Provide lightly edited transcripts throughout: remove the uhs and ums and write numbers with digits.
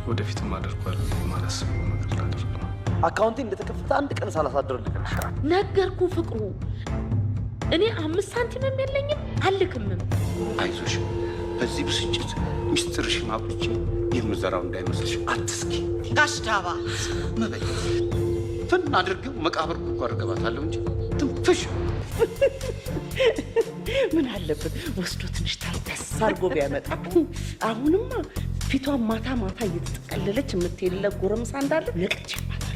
ወደፊትም አደርጋለሁ የማላስበው ነገር ላደርግ ነው። አካውንቴ እንደተከፈተ አንድ ቀን ሳላሳድርልህ ነገርኩ ፍቅሩ። እኔ 5 ሳንቲምም የለኝም አልክምም። አይዞሽ፣ በዚህ ብስጭት ሚስጥርሽን አውጥቼ የምዘራው እንዳይመስልሽ አትስኪ። ጋሽ ዳባ መበይ ትን አድርገው መቃብር ጉድጓድ እገባታለሁ እንጂ ትንፍሽ። ምን አለበት ወስዶ ትንሽ ታይተስ አድርጎ ቢያመጣ። አሁንማ ፊቷን ማታ ማታ እየተጠቀለለች የምትሄድለት ጎረምሳ እንዳለ ነቅቼባታለሁ።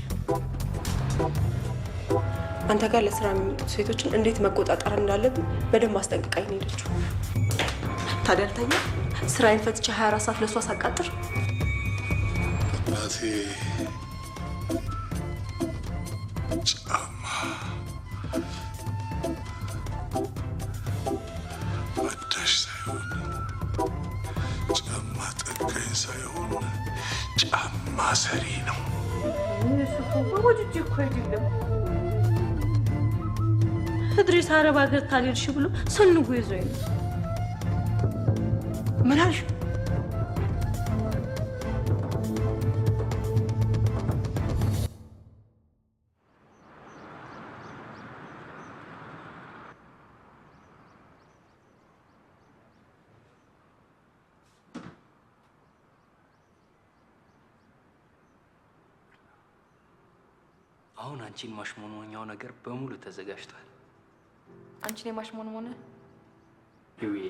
አንተ ጋር ለስራ የሚመጡት ሴቶችን እንዴት መቆጣጠር እንዳለብን በደንብ አስጠንቅቃኝ ነው የሄደችው። ታዲያ አልተኛ ስራዬን ፈትቼ 24 ሰዓት ለሷ ሳቃጥር ራሴ ጫማ ወዳሽ ሳይሆን ጫማ ጠጋኝ ሳይሆን ጫማ ሰሪ ነው። ወድጄ እኮ አይደለም እድሪስ አረብ ሀገር ካልሄድሽ ብሎ ሰንጎ ይዞኝ ነው። ምን አልሽ? አሁን አንቺን ማሽሞንሞኛው ነገር በሙሉ ተዘጋጅቷል። አንቺን የማሽሞንሞን ይውዬ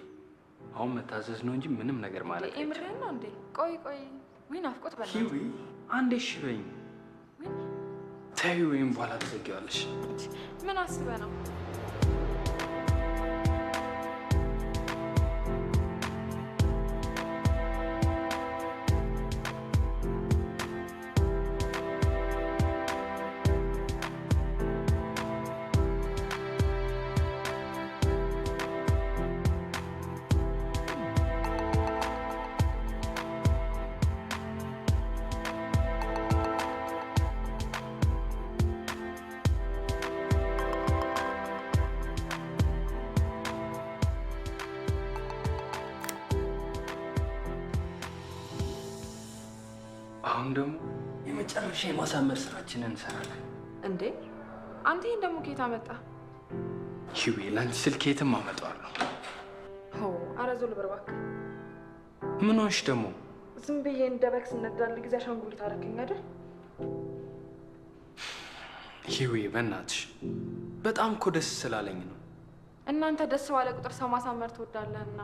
አሁን መታዘዝ ነው እንጂ ምንም ነገር ማለት አይደለም። ኤምሬን ነው እንዴ? ቆይ ወይ ናፍቆት በላ ይውዬ አንዴ እሺ በይኝ። ተይው ወይም በኋላ ትዘጊዋለሽ። ምን አስበህ ነው? አሁን ደግሞ የመጨረሻ የማሳመር ስራችንን እንሰራለን። እንዴ አንተ ይሄን ደግሞ ከየት አመጣ? ይውዬ ለአንቺ ስልክ የትም አመጣዋለሁ። ኧረ ዞር በል እባክህ። ምን ሆንሽ ደግሞ? ዝም ብዬ እንደ በግ ስነዳል ጊዜ አሻንጉሊት አደረከኝ አይደል? ይውዬ በእናትሽ በጣም እኮ ደስ ስላለኝ ነው። እናንተ ደስ ባለ ቁጥር ሰው ማሳመር ትወዳለህና።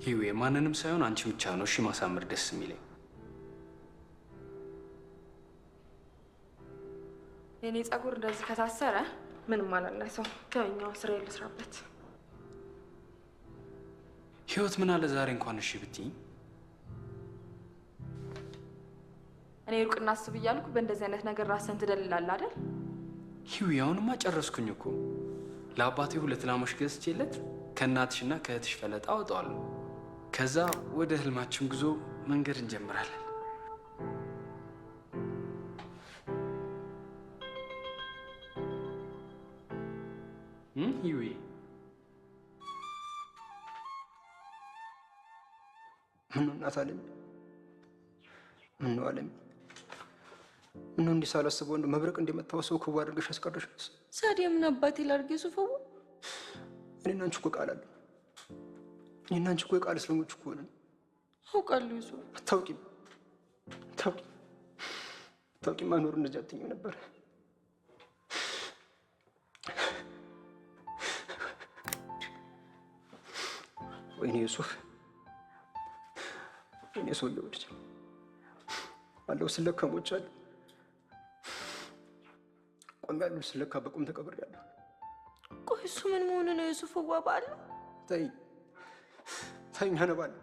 ይውዬ ማንንም ሳይሆን አንቺ ብቻ ነው እሺ ማሳመር ደስ የሚለኝ። የኔ ጸጉር እንደዚህ ከታሰረ ምንም አላልነሰው። ከኛው ስራ ልስራበት። ህይወት ምን አለ ዛሬ እንኳን እሺ ብትይኝ። እኔ ሩቅ እናስብ እያልኩ በእንደዚህ አይነት ነገር ራስን ትደልላለህ አይደል? ይውዬ አሁንማ ጨረስኩኝ እኮ። ለአባቴ 2 ላሞች ገዝቼለት ከእናትሽና ከእህትሽ ፈለጣ አወጣዋለሁ። ከዛ ወደ ህልማችን ጉዞ መንገድ እንጀምራለን። ይውዬ ምን እናት አለኝ? ምን ነው አለኝ? ምን እንዲህ ሳላስበው እንደ መብረቅ እንደመታው ሰው ክቡ አድርገሽ አስቀረሽ። ሳዲያ ምን አባቴ ላድርግ? ሱፈው እኔና አንቺ እኮ ቃል አለን። እኔና አንቺ እኮ የቃል እስረኞች እኮ ነን። አውቃለሁ። ሱፍ አታውቂም። ማኖር እንደዚህ አትይኝም ነበር። ወይኔ ዩሱፍ፣ ወይኔ ሰውዬው ልጅ አለው ስለካ ሞቻለሁ። ቆሜያለሁ ስለካ በቁም ተቀብሬያለሁ። ቆይ እሱ ምን መሆኑ ነው? ዩሱፍ ዋባል ተይኝ፣ አነባለሁ።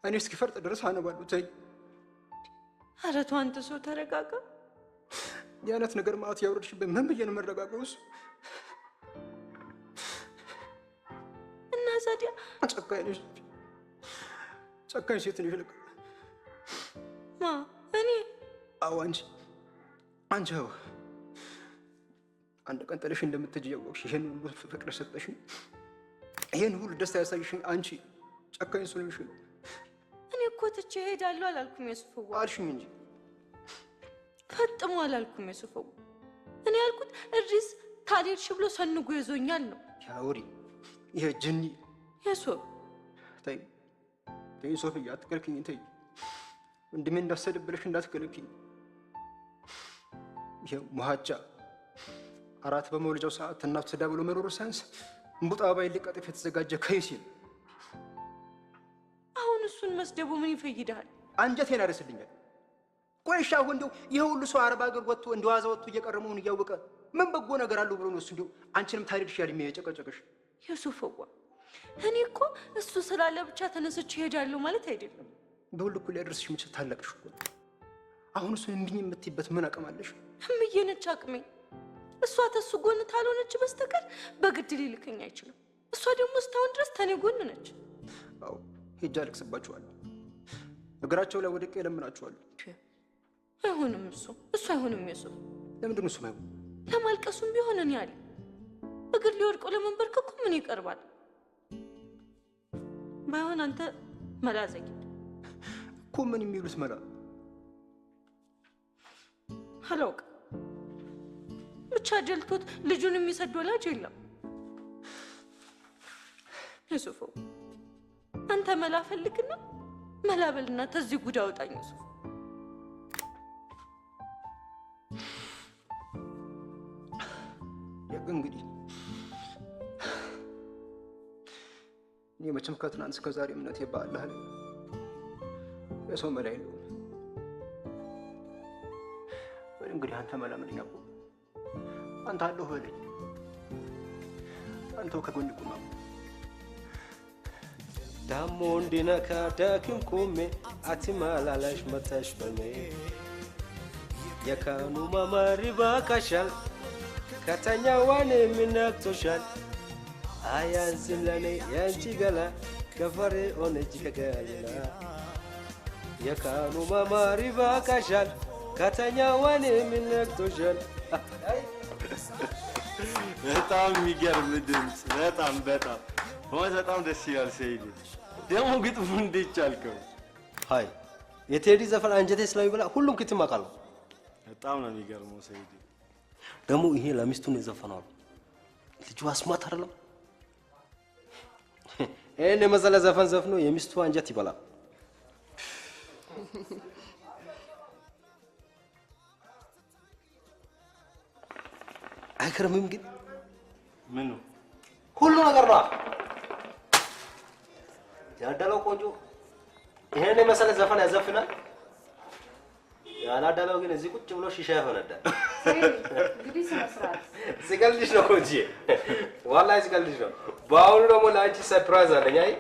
እኔ እስኪፈርጥ ድረስ አነባለሁ። ተይኝ። ኧረ ተው አንተ ሰው ተረጋጋ። የአይነት ነገር ማለት ያወረድሽበት ምን ብዬ ነው የምረጋጋው? እሱ እና ሳዲያ ጨካኝ ሴት ነሽ። ልክ ማ እኔ? አዎ አንቺ። አዎ አንድ ቀን ጥለሽ እንደምትሄጂ እያወቅሽ ይሄን ሁሉ ፍቅር ሰጠሽኝ፣ ይሄን ሁሉ ደስታ ያሳይሽኝ አንቺ ጨካኝ ስለሆንሽ። እኔ እኮ ትቼ እሄዳለሁ አላልኩም የሱፍዋ አልሽኝ እንጂ ፈጥሞ አላልኩም የሱፍዋ እኔ ያልኩት እድሪስ ካልሄድሽ ብሎ ሰንጎ ይዞኛል ነው ያውሪ ይሄ ጅኒ የሱፍ ተይ ሶፊያ አትከልክኝ ተይ ወንድሜ እንዳሰደብልሽ እንዳትከልክኝ ይሄ ሙሃጃ አራት በመውለጃው ሰዓት እናቱ ተዳብሎ መኖሩ ሳይንስ እንቡጣ ባይ ሊቀጥፍ የተዘጋጀ ከይሲ አሁን እሱን መስደቡ ምን ይፈይዳል አንጀቴን አረስልኛል ቆይሻ ወንደው ይሄ ሁሉ ሰው አረብ አገር ወጥቶ እንደዋዛ ወጥቶ እየቀረመውን እያወቀ ምን በጎ ነገር አለው ብሎ ነው እሱ እንደው አንቺንም ታሪክሽ ያል የሚጨቀጨቅሽ የሱፍዋ እኔ እኮ እሱ ስላለ ብቻ ተነስቼ እሄዳለሁ ማለት አይደለም በሁሉ እኮ ሊያደርስሽ የምችል ታላቅሽ እኮ አሁን እሱን እምቢኝ የምትይበት ምን አቅም አለሽ እምዬ ነች አቅሜ እሷ ተሱ ጎን ታልሆነች በስተቀር በግድ ሊልከኝ አይችልም እሷ ደግሞ እስካሁን ድረስ ተኔ ጎን ነች አዎ ሄጄ አለቅስባችኋለሁ እግራቸው ላይ ወድቄ እለምናችኋለሁ አይሆንም እሱ አይሆንም የሱፍ ለምንድን ነው እሱ ማይሆን ለማልቀሱም ቢሆን እኔ አለ እግር ሊወድቀው ለመንበርከኩ ምን ይቀርባል ባይሆን አንተ መላዘኝ እኮ ምን የሚሉት መላ አላውቅም ብቻ ጀልቶት ልጁን የሚሰድ ወላጅ የለም የሱፍ አንተ መላ ፈልግና መላ በልና ተዚህ ጉድ አውጣኝ የሱፍ እንግዲህ እኔ መቼም ከትናንት እስከ ዛሬ እምነቴ በአላህ ላይ የሰው መላ የለውም እንግዲህ አንተ መላ ምን ያውቁ አንተ አለሁ በለኝ አንተው ከጎን ቁማ ዳሞ እንዲነካ ዳክም ቆሜ አትማላላሽ መጣሽ በኔ የካኑ ማማሪ ባካሻል ከተኛዋን የሚነክቶሻል አያንስም ለኔ ያንቺ ገላ ከፈሬ ሆነች ከገላ የካኑ ማማሪ ባካሻል ከተኛዋን የሚነክቶሻል በጣም የሚገርም ድምፅ በጣም በጣም ደስ ይላል ሰይድ ደግሞ ግጥሙ እንዴት ቻልከው ሃይ የቴዲ ዘፈን አንጀቴ ስለሚበላ ሁሉም ክትም አውቃለሁ በጣም ነው የሚገርመው ሰይድ ደግሞ ይሄ ለሚስቱ ነው የዘፈነው ልጁ አስማት አይደለም እኔ መሰለ ዘፈን ዘፍኖ የሚስቱ አንጀት ይበላል አይከርምም ግን ምን ነው ሁሉ ነገር ነው ያዳለው ቆንጆ ይሄን መሰለ ዘፈን ያዘፍናል ያላዳለው ግን እዚህ ቁጭ ብሎ ሺሻ ያፈነዳል እንግዲህ ስነስርዓት ሲገልሽ ነው እንጂ ዋላሂ ሲገልሽ ነው ባውኑ ደግሞ ለአንቺ ሰርፕራይዝ አለኝ አይ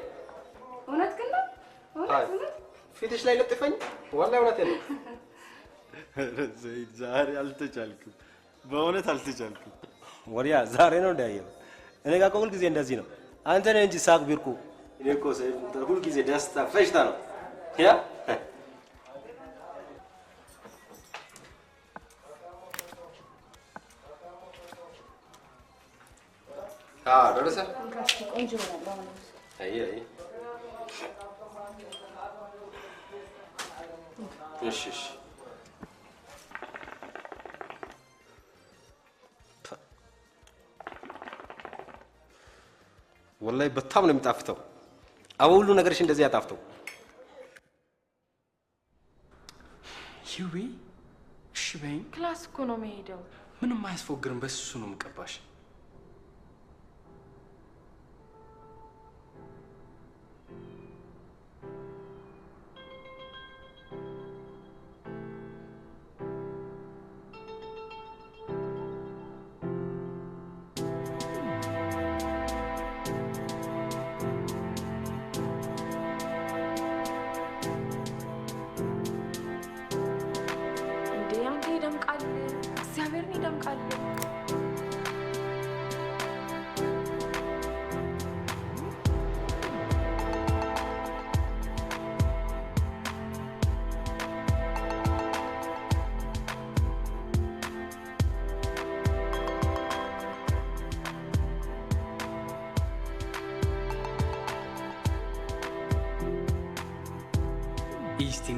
እውነት ግን ነው እውነት ፊትሽ ላይ ለጥፈኝ ዋላሂ እውነት ነው ሰይድ ዛሬ አልተቻልኩም በእውነት አልተቻልኩም ወዲያ ዛሬ ነው እንዳየው እኔ ጋር ሁሉ ጊዜ እንደዚህ ነው አንተ ነህ እንጂ ሳቅ ቢርኩ እኔ እኮ ሰይድ ሁሉ ጊዜ ደስታ ፈሽታ ነው ያ ደረሰ ቆንጆ ነው አይ እሺ ወላሂ በጣም ነው የሚጣፍተው አሁን ሁሉ ነገርሽ እንደዚህ ያጣፍተው ይዊ እሺ በይኝ ክላስ እኮ ነው መሄደው ምንም አያስፎግርም በሱ ነው የምቀባሽ ይደምቃል እግዚአብሔርን ይደምቃል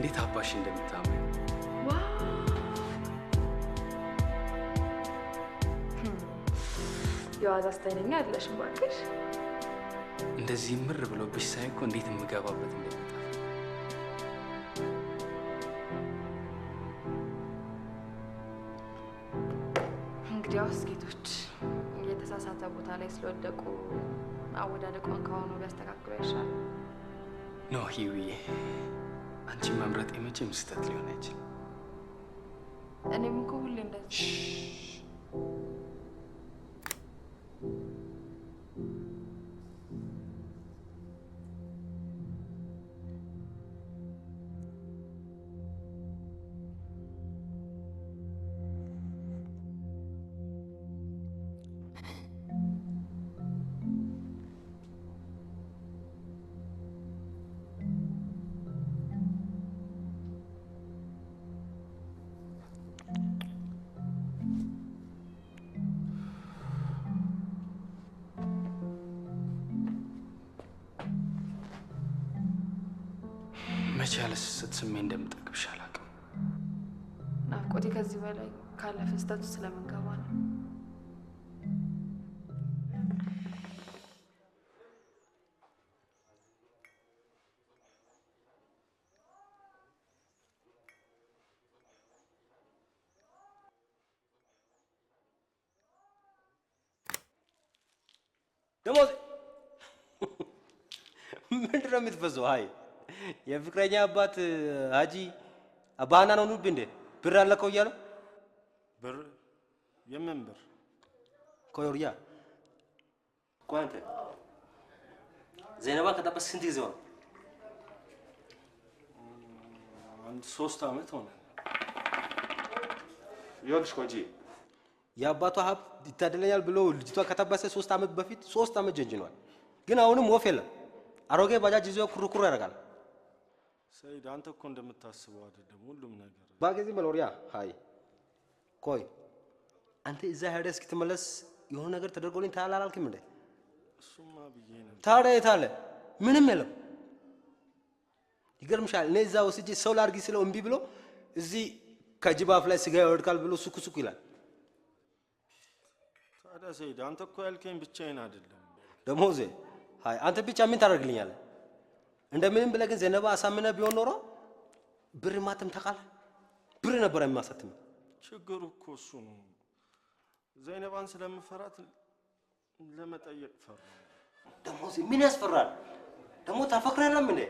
እንዴት አባሽ እንደምታምር የዋዛ አስተያየኛ አይደለሽም እባክሽ። እንደዚህ ምር ብሎብሽ ሳይ እኮ እንዴት የምገባበት እንደምታ እንግዲያውስ ጌቶች የተሳሳተ ቦታ ላይ ስለወደቁ አወዳደቁን ከሆኑ ቢያስተካክሉ ይሻላል። ኖ ሂዊዬ፣ አንቺን መምረጥ የመቼም ስህተት ሊሆን አይችልም። እኔም እኮ ሁሌ እንደዚህ መቼ ያለ ስስት ስሜ እንደምጠግብሽ አላውቅም። ናፍቆቴ ከዚህ በላይ ካለፈ ስህተት ውስጥ ስለምንገባ ነው። ደሞዝ ምንድን ነው የምትፈዘው? አይ የፍቅረኛ አባት ሀጂ አባና ነው ኑብ እንዴ? ብር አለከው እያለው ብር? የምን ብር? ኮዮርያ ቆይ አንተ ዘይነባን ከጠበስ ስንት ጊዜ ሆነ? አንድ 3 ዓመት ሆነ። ይኸውልሽ ኮጂ የአባቷ ሀብት ይታደለኛል ብሎ ልጅቷ ከጠበሰ 3 ዓመት በፊት 3 ዓመት ጀንጅኗል። ግን አሁንም ወፍ የለም። አሮጌ ባጃጅ ይዞ ኩርኩር ያደርጋል። ሰይድ አንተ እኮ እንደምታስበው አይደለም ሁሉም ነገር። ባገዚ መሎሪያ ሃይ ቆይ አንተ እዛ ሄደህ እስክትመለስ የሆነ ነገር ተደርጎልኝ ታላላልክም እንዴ? እሱማ ብዬ ነው። ታዲያ የት አለ? ምንም የለም። ይገርምሻል። እኔ እዛ ወስጄ ሰው ላድርጊ ስለው እምቢ ብሎ እዚህ ከጅብ አፍ ላይ ስጋ ይወድቃል ብሎ ሱኩ ሱኩ ይላል። ታዲያ ሰይድ አንተ እኮ ያልከኝ ብቻዬን አይደለም። ደሞዜ ሃይ አንተ ብቻ ምን ታደርግልኛለህ? እንደምንም ብለህ ግን ዘነባ አሳምነህ ቢሆን ኖሮ ብር ማተም ታውቃለህ? ብር ነበር የሚያሳትም። ችግሩ እኮ እሱ ነው። ዘይነባን ስለምፈራት ለመጠየቅ ፈራ። ደሞዜ ምን ያስፈራል? ደግሞ ታፈቅራለህ እንዴ?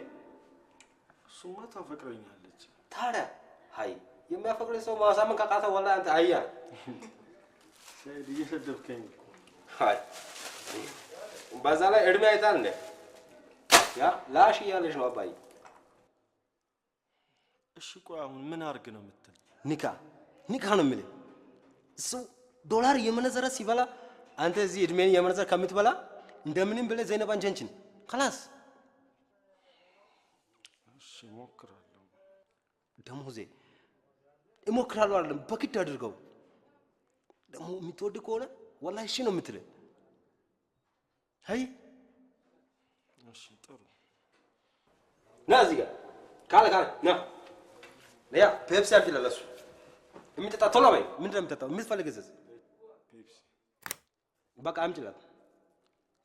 እሱማ ታፈቅረኛለች። ታዲያ ሃይ የሚያፈቅረኝ ሰው ማሳመን ካቃተ ወላሂ አንተ አያ ሰይድ እየሰደብከኝ እኮ። ሃይ በዛ ላይ እድሜ አይታል እንዴ? ያ ላሽ እያለሽ ነው አባዬ። እሺ ቆይ አሁን ምን አድርግ ነው የምትል? ኒካ ነው የምልህ። እሱ ዶላር እየመነዘረ ሲበላ አንተ እዚህ እድሜን እየመነዘረ ከምትበላ እንደምንም ብለህ ዘይነባን ጀንችን خلاص። እሺ እሞክራለሁ። ደሞዜ እሞክራለሁ አይደለም በግድ አድርገው። ደግሞ የምትወድ ከሆነ ወላሂ እሺ ነው የምትልህ። አይ እሺ ጥሩ ና እዚህ ጋር ካለ ና ለያ ፔፕሲ አድርግልህ ለእሱ የሚጠጣ ቶሎ በይ። ምንድን ነው የምትጠጣው? የምትፈልግ እዘዝ። ፔፕሲ በቃ አምጪላት።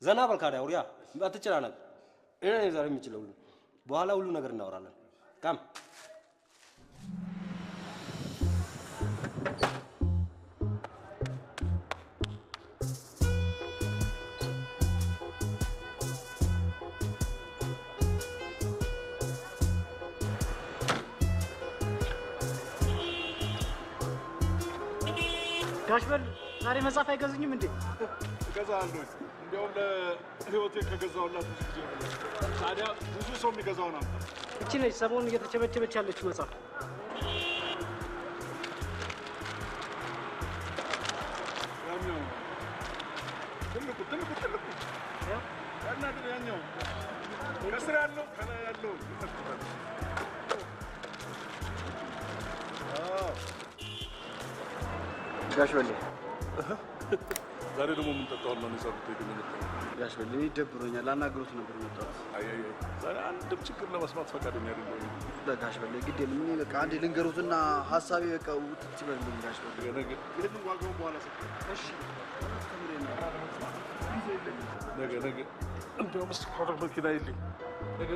ዘና በል ካዲያ ውሪያ አትጨናነቅ። እኔ ነኝ ዛሬ የምችለው ሁሉ። በኋላ ሁሉ ነገር እናወራለን። ካም ጋሽ በል ዛሬ መጽሐፍ አይገዙኝም እንዴ? እገዛለሁ። እንዲያውም ለህይወቴ ከገዛሁላት ብዙ ጊዜ ነው። ታዲያ ብዙ ሰው የሚገዛውን አምጣ። እቺ ነች ሰሞኑን እየተቸበቸበች ያለችው መጽሐፍ። ያኛው ትልቁ ያናግር ያኛው ከስር ያለው ከላይ ያለው ጋሽ በል ዛሬ ደግሞ ምን ጠጣው ነው ሰብት የደመጣ ጋሽ በል ይደብሮኛል ላናግሮት ነበር መጣሁት አይ ዛሬ አንድም ችግር ለመስማት ፈቃደኛ አይደለም ለጋሽ በል ግድ የለም እኔ በቃ አንዴ ልንገሩትና ሐሳቤ በቃ ውጥት ይበልልኝ ጋሽ በል ነገ ይሄን ዋጋው በኋላ ሰጥ እሺ ነገ እንደውም ስኳር መኪና ይልኝ ነገ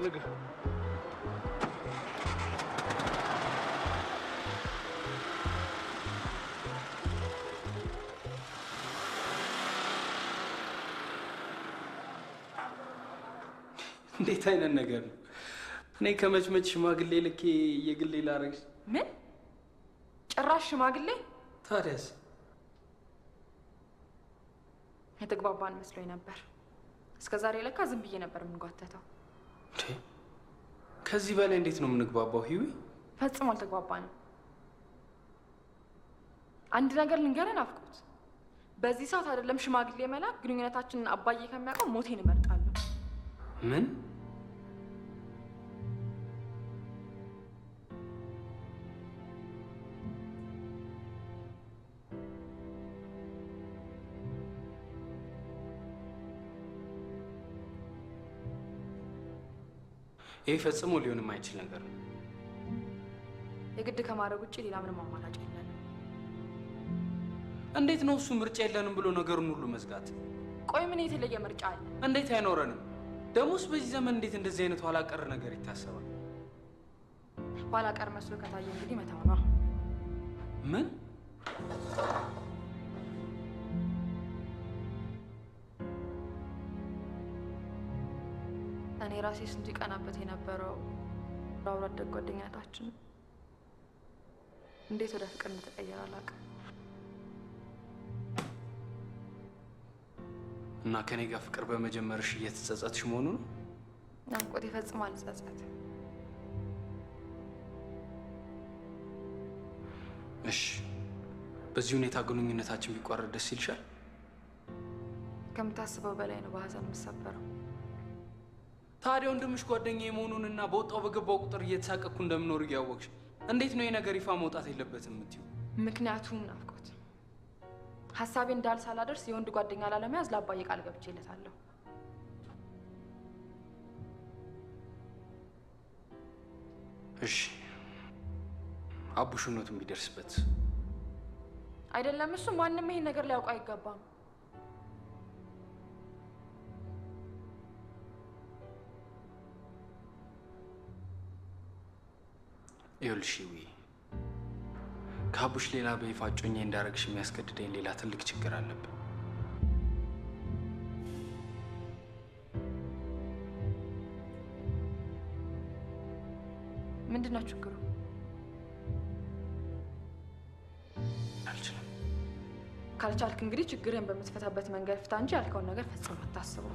እንዴት አይነት ነገር ነው? እኔ ከመችመች ሽማግሌ ልኬ የግሌ ላረግሽ። ምን ጭራሽ ሽማግሌ? ታዲያስ? የተግባባን መስሎኝ ነበር። እስከዛሬ ለካ ዝም ብዬ ነበር የምንጓተተው። ከዚህ በላይ እንዴት ነው የምንግባባው? ሂዊ ፈጽሞ አልተግባባንም። አንድ ነገር ልንገርህ ናፍቆት፣ በዚህ ሰዓት አይደለም ሽማግሌ መላክ፣ ግንኙነታችንን አባዬ ከሚያውቀው ሞቴን እመርጣለሁ። ምን? ይህ ፈጽሞ ሊሆን የማይችል ነገር ነው። የግድ ከማድረግ ውጭ ሌላ ምንም አማራጭ የለንም። እንዴት ነው እሱ ምርጫ የለንም ብሎ ነገሩን ሁሉ መዝጋት? ቆይ ምን የተለየ ምርጫ አለ? እንዴት አይኖረንም? ደሞስ በዚህ ዘመን እንዴት እንደዚህ አይነት ኋላ ቀር ነገር ይታሰባል? ኋላ ቀር መስሎ ከታየ እንግዲህ መታው ነው። ምን? እኔ ራሴ ስንት ቀናበት የነበረው አብሮ አደግ ጓደኛታችን እንዴት ወደ ፍቅር እንደተቀየረ አላውቅም። እና ከኔ ጋር ፍቅር በመጀመርሽ እየተጸጸትሽ መሆኑ ነው? ናፍቆት ፈጽሞ አልጸጸት። እሺ፣ በዚህ ሁኔታ ግንኙነታችን ቢቋረጥ ደስ ይልሻል? ከምታስበው በላይ ነው በሀዘን የምሰበረው። ታዲያ ወንድምሽ ጓደኛዬ መሆኑንና በወጣው በገባው ቁጥር እየተሳቀቅኩ እንደምኖር እያወቅሽ እንዴት ነው የነገር ይፋ መውጣት የለበትም የምትይው? ምክንያቱም ናፍቆት ሀሳቤ እንዳል ሳላደርስ የወንድ ጓደኛ ላለመያዝ ለአባዬ ቃል ገብቼለታለሁ። እሺ፣ አቡሽነቱን ቢደርስበት አይደለም እሱ ማንም ይሄን ነገር ሊያውቅ አይገባም። ይኸውልሽ ሂዊ፣ ከአቡሽ ሌላ በይፋ እጮኛ እንዳረግሽ የሚያስገድደኝ ሌላ ትልቅ ችግር አለብን። ምንድን ነው ችግሩ? አልችልም። ካልቻልክ እንግዲህ ችግርህን በምትፈታበት መንገድ ፍታ እንጂ ያልከውን ነገር ፈጽሞ አታስበው።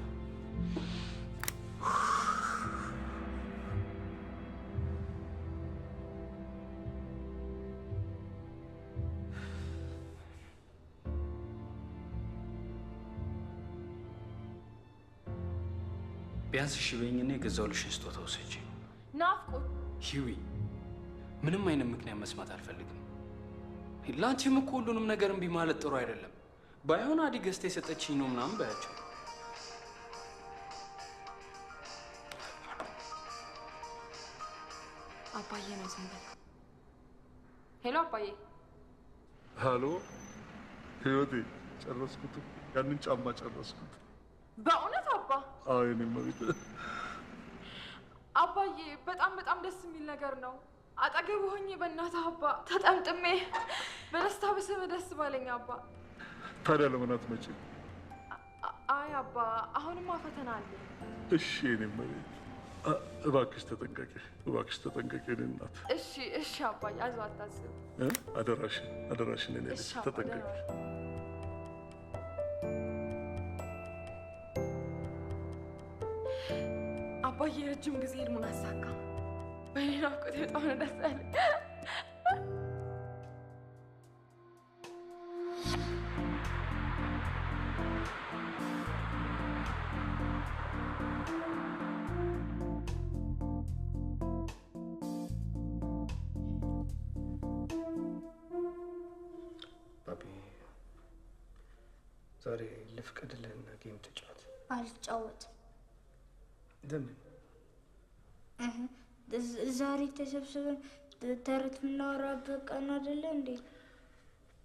ቢያንስ እሺ በይኝና የገዛሁልሽን ስጦታ ውሰጂ። ናፍቆት ሂዊ፣ ምንም አይነት ምክንያት መስማት አልፈልግም። ለአንቺም እኮ ሁሉንም ነገር እምቢ ማለት ጥሩ አይደለም። ባይሆን አዲ ገዝታ የሰጠችኝ ነው ምናምን ባያቸው። አባዬ ነው ዝም በል። ሄሎ አባዬ። ሃሎ ህይወቴ፣ ጨረስኩት። ያንን ጫማ ጨረስኩት። በእውነት አባ? አዎ የኔ መቤት። አባዬ በጣም ደስ የሚል ነገር ነው። አጠገብ ሆኜ በእናትህ አባ ተጠምጥሜ በደስታ በስምህ ደስ ባለኝ አባ። ታዲያ ለምን አትመጪም? አይ አባ አሁንማ ፈተና አለ። እሺ የኔ መቤት፣ እባክሽ ተጠንቀቂ፣ እባክሽ ተጠንቀቂ የኔ እናት። እሺ አባዬ፣ አይዞህ አታስብ። አደራሽን የኔ ልጅ ተጠንቀቂ። አባዬ ረጅም ጊዜ ህልሙን አሳካ። በእኔ ናፍቆት በጣም ነው ደስ ያለኝ። ዛሬ ልፍቀድልህና ጌም ተጫወት። አልጫወትም። ለምን? ዛሬ ተሰብስበን ተረት የምናወራበት ቀን አይደለ እንዴ?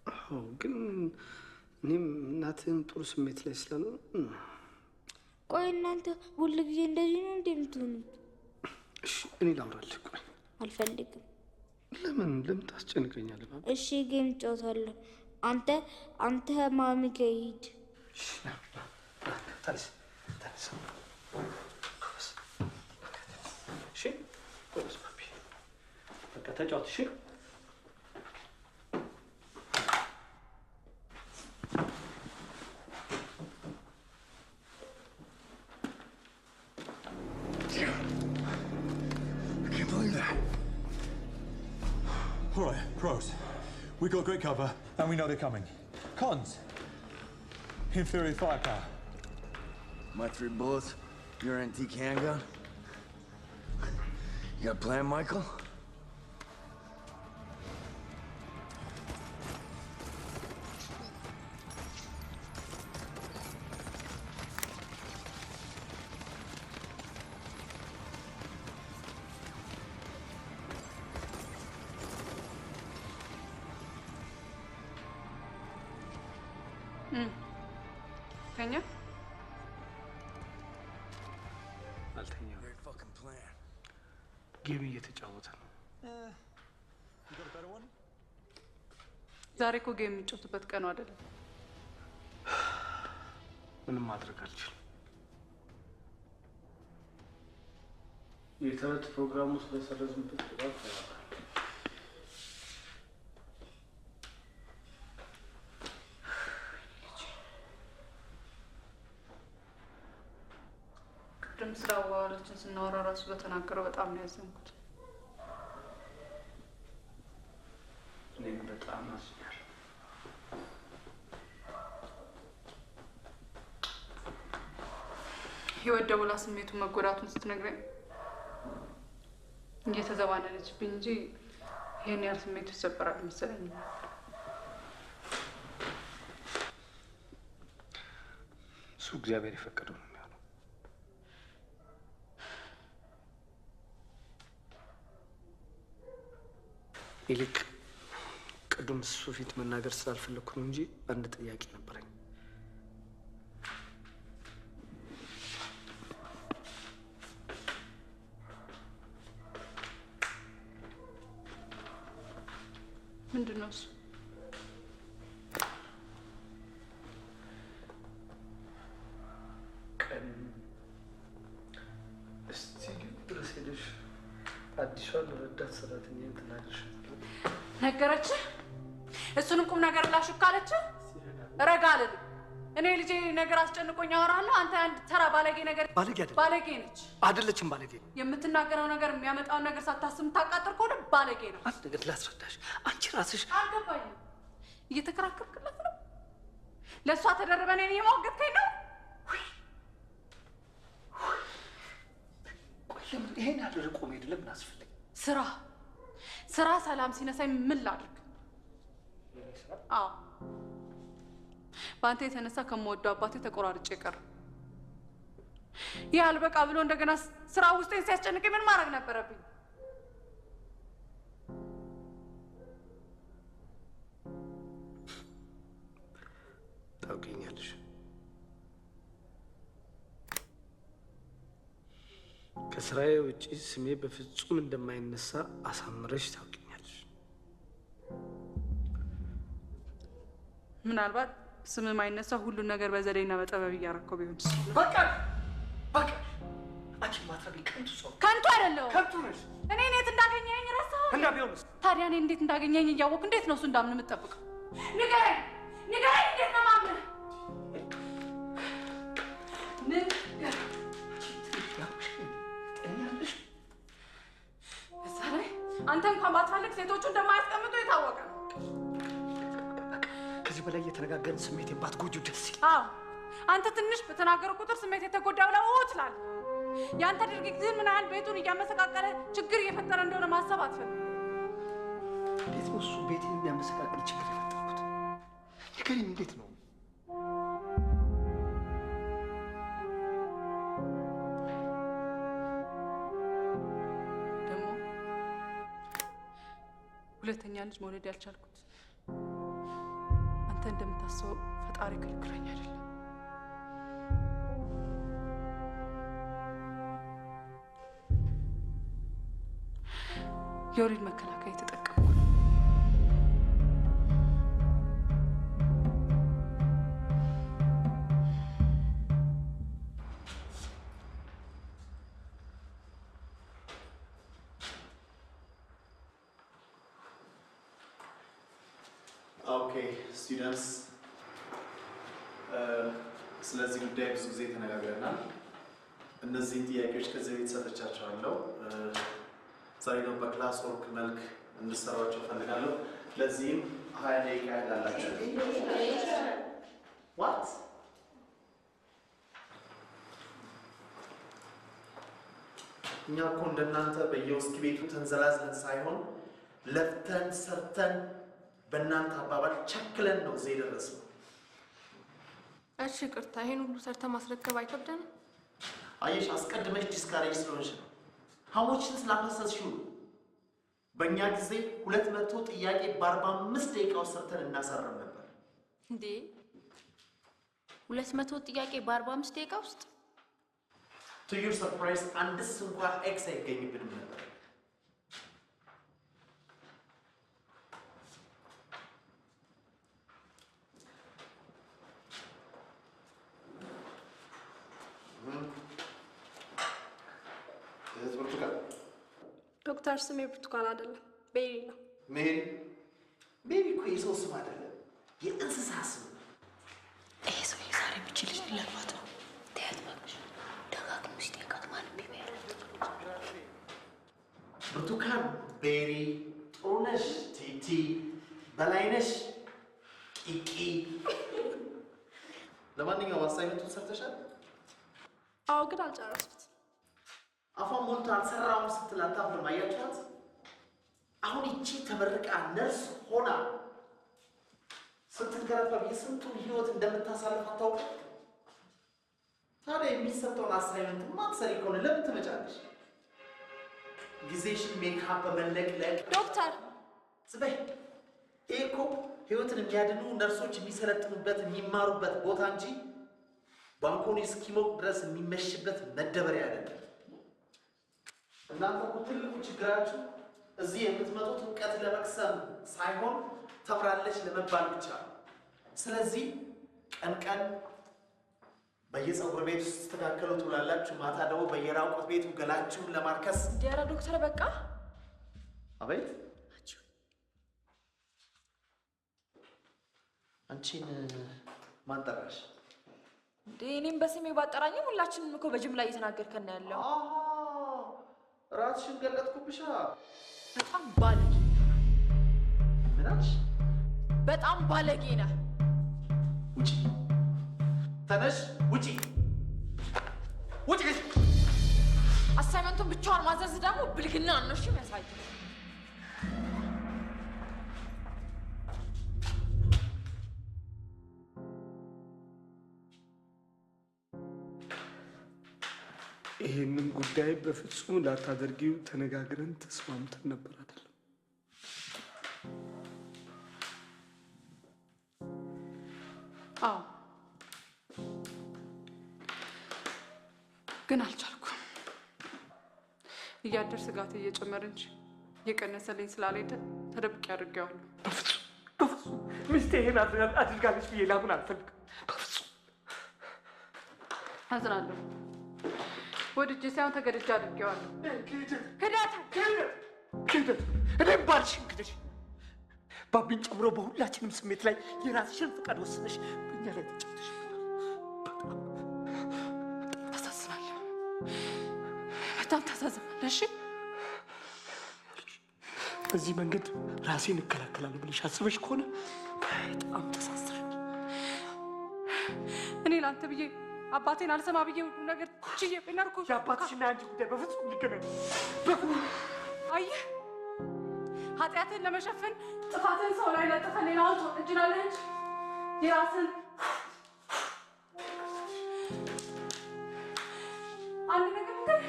አዎ፣ ግን እኔም እናትህን ጥሩ ስሜት ላይ ስላለ። ቆይ እናንተ ሁል ጊዜ እንደዚህ ነው እንዴ የምትሆኑት? እሺ እኔ ላውራልህ። ቆይ አልፈልግም። ለምን ታስጨንቀኛለህ? እሺ ጌም እንጫወታለን። አንተ ማሚ ጋር ሂድ። ተነስ። እሺ ጎበዝ ፓፒ፣ በቃ ተጫወት። እሺ All right, pros. We got great cover, and we know they're coming. Cons. Inferior firepower. My 3 bullets, your antique handgun. You got a plan, Michael? Kenya? አልተኛም። ጌም እየተጫወተ ነው። ዛሬ እኮ ጌም የሚጫወቱበት ቀኑ አይደለም። ምንም ማድረግ አልችልም። የተረት ፕሮግራሙ ስለሰረዝንበት ድባብ ተባባል። ቅድም ስለ አዋዋላችን ስናወራ ራሱ በተናገረው በጣም ነው ያዘንኩት። እኔም በጣም አዝኛለሁ። ህይወት ደውላ ስሜቱን መጎዳቱን ስትነግረኝ እየተዘባነነችብኝ እንጂ ይህን ያህል ስሜቱ ይሰበራል መሰለኝ። እሱ እግዚአብሔር የፈቀደው ነው የሚሆነው። ይልቅ ቅዱም እሱ ፊት መናገር ስላልፈለግኩ ነው እንጂ አንድ ጥያቄ ነበረኝ። ምንድን ነው እሱ? ቀን እስቲ ድረስ ሄደሽ አዲሷን ረዳት ሰራተኛን ትናገርሻለሽ። ነገረችህ? እሱንም ቁም ነገር ላሹክ አለችህ? ረጋ አልልም። እኔ ልጄ ነገር አስጨንቆኝ አወራለሁ። አንተ አንድ ተራ ባለጌ ነገር። ባለጌ ነች አይደለችም? ባለጌ የምትናገረው ነገር የሚያመጣውን ነገር ሳታስብ የምታቃጥር ከሆነ ባለጌ ነው። አንድ ነገር ላስረዳሽ። አንቺ ራስሽ አልገባኝም። እየተከራከርክላት ነው? ለእሷ ተደረበ እኔን እየሞገትከኝ ነው? ቆይ ለምን ይሄን ያደረቁ መሄድ ለምን አስፈለገ? ስራ ሰላም ሲነሳኝ ምን ላድርግ? አዎ በአንተ የተነሳ ከምወደው አባቴ ተቆራርጬ ቀረ። ይህ አልበቃ ብሎ እንደገና ስራ ውስጤን ሲያስጨንቀኝ ምን ማድረግ ነበረብኝ? ታውቂኛለሽ። ከስራዬ ውጪ ስሜ በፍጹም እንደማይነሳ አሳምረሽ ታውቂኛለሽ። ምናልባት ስም የማይነሳ ሁሉን ነገር በዘዴና በጥበብ እያረከው ቢሆን በቃ አንቺ ማትረቢ ከንቱ ሰው። ከንቱ አይደለሁም። ከንቱ ነሽ። እኔ እንዴት እንዳገኘኝ ረሳሁ? እና ቢሆንስ ታዲያ እኔ እንዴት እንዳገኘኝ እያወቅሁ እንዴት ነው እሱ እንዳምን የምትጠብቀው? ንገረኝ፣ እንዴት ነው ማምነህ? እዛ ላይ አንተ እንኳን ባትፈልግ ሴቶቹ እንደማያስቀምጡ የታወቀ ነው። ከዚህ በላይ እየተነጋገርን ስሜቴን ባትጎጂው ደስ ይላል። አዎ አንተ ትንሽ በተናገሩ ቁጥር ስሜት የተጎዳ ብለህ ትላለህ። የአንተ ድርጊት ግን ምን ያህል ቤቱን እያመሰቃቀለ ችግር እየፈጠረ እንደሆነ ማሰብ አትፈልግ። እንዴት ነው እሱ ቤቴን የሚያመሰቃቅል ችግር የፈጠርኩት? ንገሪኝ፣ እንዴት ነው? ሁለተኛ ልጅ መውለድ ያልቻልኩት አንተ እንደምታስበው ፈጣሪ ከልክሎኝ አይደለም። የወሊድ መከላከያ የተጠቀምኩ ነው። Okay, students. ስለዚህ ጉዳይ ብዙ ጊዜ ተነጋግረናል። እነዚህን ጥያቄዎች ከዚህ ቤት ሰጥቻቸዋለሁ። ዛሬ ደግሞ በክላስ ወርክ መልክ እንድሰሯቸው ፈልጋለሁ። ለዚህም 20 ደቂቃ ያላችሁ። What? እኛ እኮ እንደናንተ በየውስኪ ቤቱ ተንዘላዝለን ሳይሆን ለፍተን ሰርተን በእናንተ አባባል ቸክለን ነው እዚህ የደረስነው። እሺ ይቅርታ፣ ይሄን ሁሉ ሰርተ ማስረከብ አይከብደንም? አየሽ፣ አስቀድመሽ ዲስካሬጅ ስለሆንሽ ነው። ሐሞችን ስላፈሰስሽው በእኛ ጊዜ 200 ጥያቄ በ45 ደቂቃ ውስጥ ሰርተን እናሳርም ነበር። እንዴ 200 ጥያቄ በ45 ደቂቃ ውስጥ? To your surprise አንድስ እንኳን ኤክስ አይገኝብንም ነበር። ዶክተር ስሜ ብርቱካን አይደለም፣ ቤሪ ነው። ሜሪ? ቤሪ እኮ የሰው ስም አይደለም፣ የእንስሳ ስም ነው። ይሄ ሰው የዛሬ ብቻ ልጅ ሊለባት ነው። ተያት ባክሽ፣ ደጋግሞ ሲጠይቃት ማንም ቢባ ያለት ብርቱካን፣ ቤሪ፣ ጥሩነሽ፣ ቲቲ፣ በላይነሽ፣ ቂቂ። ለማንኛውም አሳይመንቱን ሰርተሻል? አዎ፣ ግን አልጨረስኩት። አፏን ሞልታ አልሰራውም ስትል አታፍርም? አያችኋት? አሁን ይቺ ተመርቃ ነርስ ሆና ስትንከረፈ የስንቱን ህይወት እንደምታሳልፍ አታውቅም? ታዲያ የሚሰጠውን አሳይመንት ማትሰሪ ከሆነ ለምን ትመጫለሽ? ጊዜሽን ሜካፕ በመለቅለቅ ዶክተር ዝበይ። ይሄ እኮ ህይወትን የሚያድኑ ነርሶች የሚሰለጥኑበት የሚማሩበት ቦታ እንጂ ባንኮኒ እስኪሞቅ ድረስ የሚመሽበት መደበሪያ አይደለም። እናንተ እኮ ትልቁ ችግራችሁ እዚህ የምትመጡት እውቀት ለመቅሰም ሳይሆን ተምራለች ለመባል ብቻ ነው። ስለዚህ ቀን ቀን በየፀጉር ቤት ውስጥ ስትስተካከሉ ትውላላችሁ፣ ማታ ደግሞ በየራቁት ቤቱ ገላችሁን ለማርከስ። ዲያራ ዶክተር በቃ። አቤት አንቺን ማን ጠራሽ? እኔም በስሜ ባጠራኝም ሁላችንም እኮ በጅምላ እየተናገርከን ነው ያለው። ራስሽን ገለጥኩብሻ። በጣም ባለጌ። ምን አልሽ? በጣም ባለጌ ነህ። ውጪ! ተነሽ! ውጪ! ውጪ! አሳይመንቱን ብቻዋን ማዘዝ ደግሞ ብልግና ነው። እሺ የሚያሳይ ይህንን ጉዳይ በፍጹም ላታደርጊው ተነጋግረን ተስማምተን ነበር አይደለም? አዎ፣ ግን አልቻልኩም። እያደር ስጋት እየጨመረ እንጂ እየቀነሰልኝ ስላልሄደ ተደብቄ አድርጌዋለሁ። በፍጹም ሚስቴ ይሄን አድርጋለች ብዬ ላምን አልፈልግም። በፍጹም አዝናለሁ። ወድጄ ሳይሆን ተገድጄ አድርጌዋለሁ። ክህደት! እኔም ባልሽን ክደሽ ባቢን ጨምሮ በሁላችንም ስሜት ላይ የራስሽን ፈቃድ ወስነሽ በእኛ ላይ ተጫውተሽ ታሳዝናለህ። በጣም ታሳዝናለህ። እሺ፣ በዚህ መንገድ ራሴን እከላከላለሁ ብለሽ አስበሽ ከሆነ በጣም ተሳስረሽ። እኔ ለአንተ ብዬ አባቴን አልሰማ ብዬ ሁሉ ነገር ችዬ ብናርኩ የአባትሽና የአንቺ ጉዳይ በፍጹም ሊገናኝ። አየህ፣ ኃጢአትን ለመሸፈን ጥፋትን ሰው ላይ ለጥፈን ሌላውን እንችላለን እንጂ የራስን አንድ ነገር ግን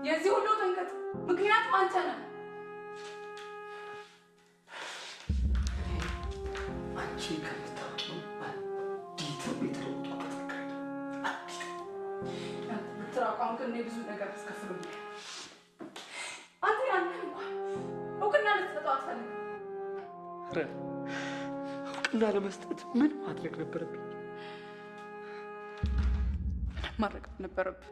የዚህ ሁሉ ጥንቅጥ ምክንያት አንተ ነህ። ከምታውቂው ዲትም የተለወጡበት ትራቋም ግን ብዙ ነገር አስከፍሎኛል። አንተ ያንን እንኳን እውቅና ልትሰጠው አትፈልግም። ኧረ እውቅና ለመስጠት ምን ማድረግ ነበረብኝ? ምንም ማድረግ ነበረብህ።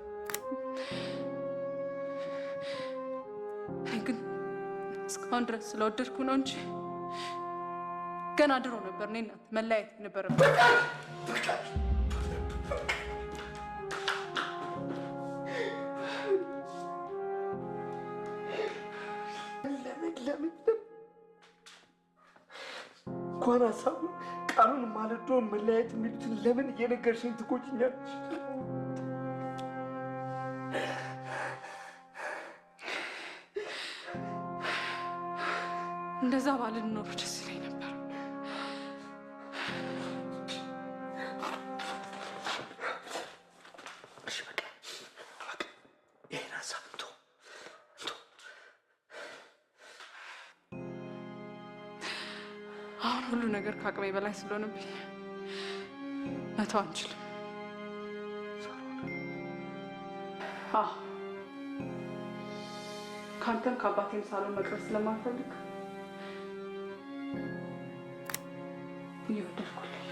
እኔ ግን እስካሁን ድረስ ስለወደድኩ ነው እንጂ ገና ድሮ ነበር እኔ እናንተ መለያየት ነበረብን። ለምን እንኳን ሀሳቡ ቃሉን ማለዶ መለያየት የሚሉትን ለምን እየነገርሽኝ ትጎጂኛለሽ? እንደዛ ባልን ኖሮ ደስ ይለኝ ነበር። እሺ በቃ ይሄን ሀሳብ እንቶ አሁን ሁሉ ነገር ከአቅሜ በላይ ስለሆነብኝ መተው አንችልም። ከአንተም ከአባቴም ሳሎን መቅረት ስለማልፈልግ እየወደድኩልህ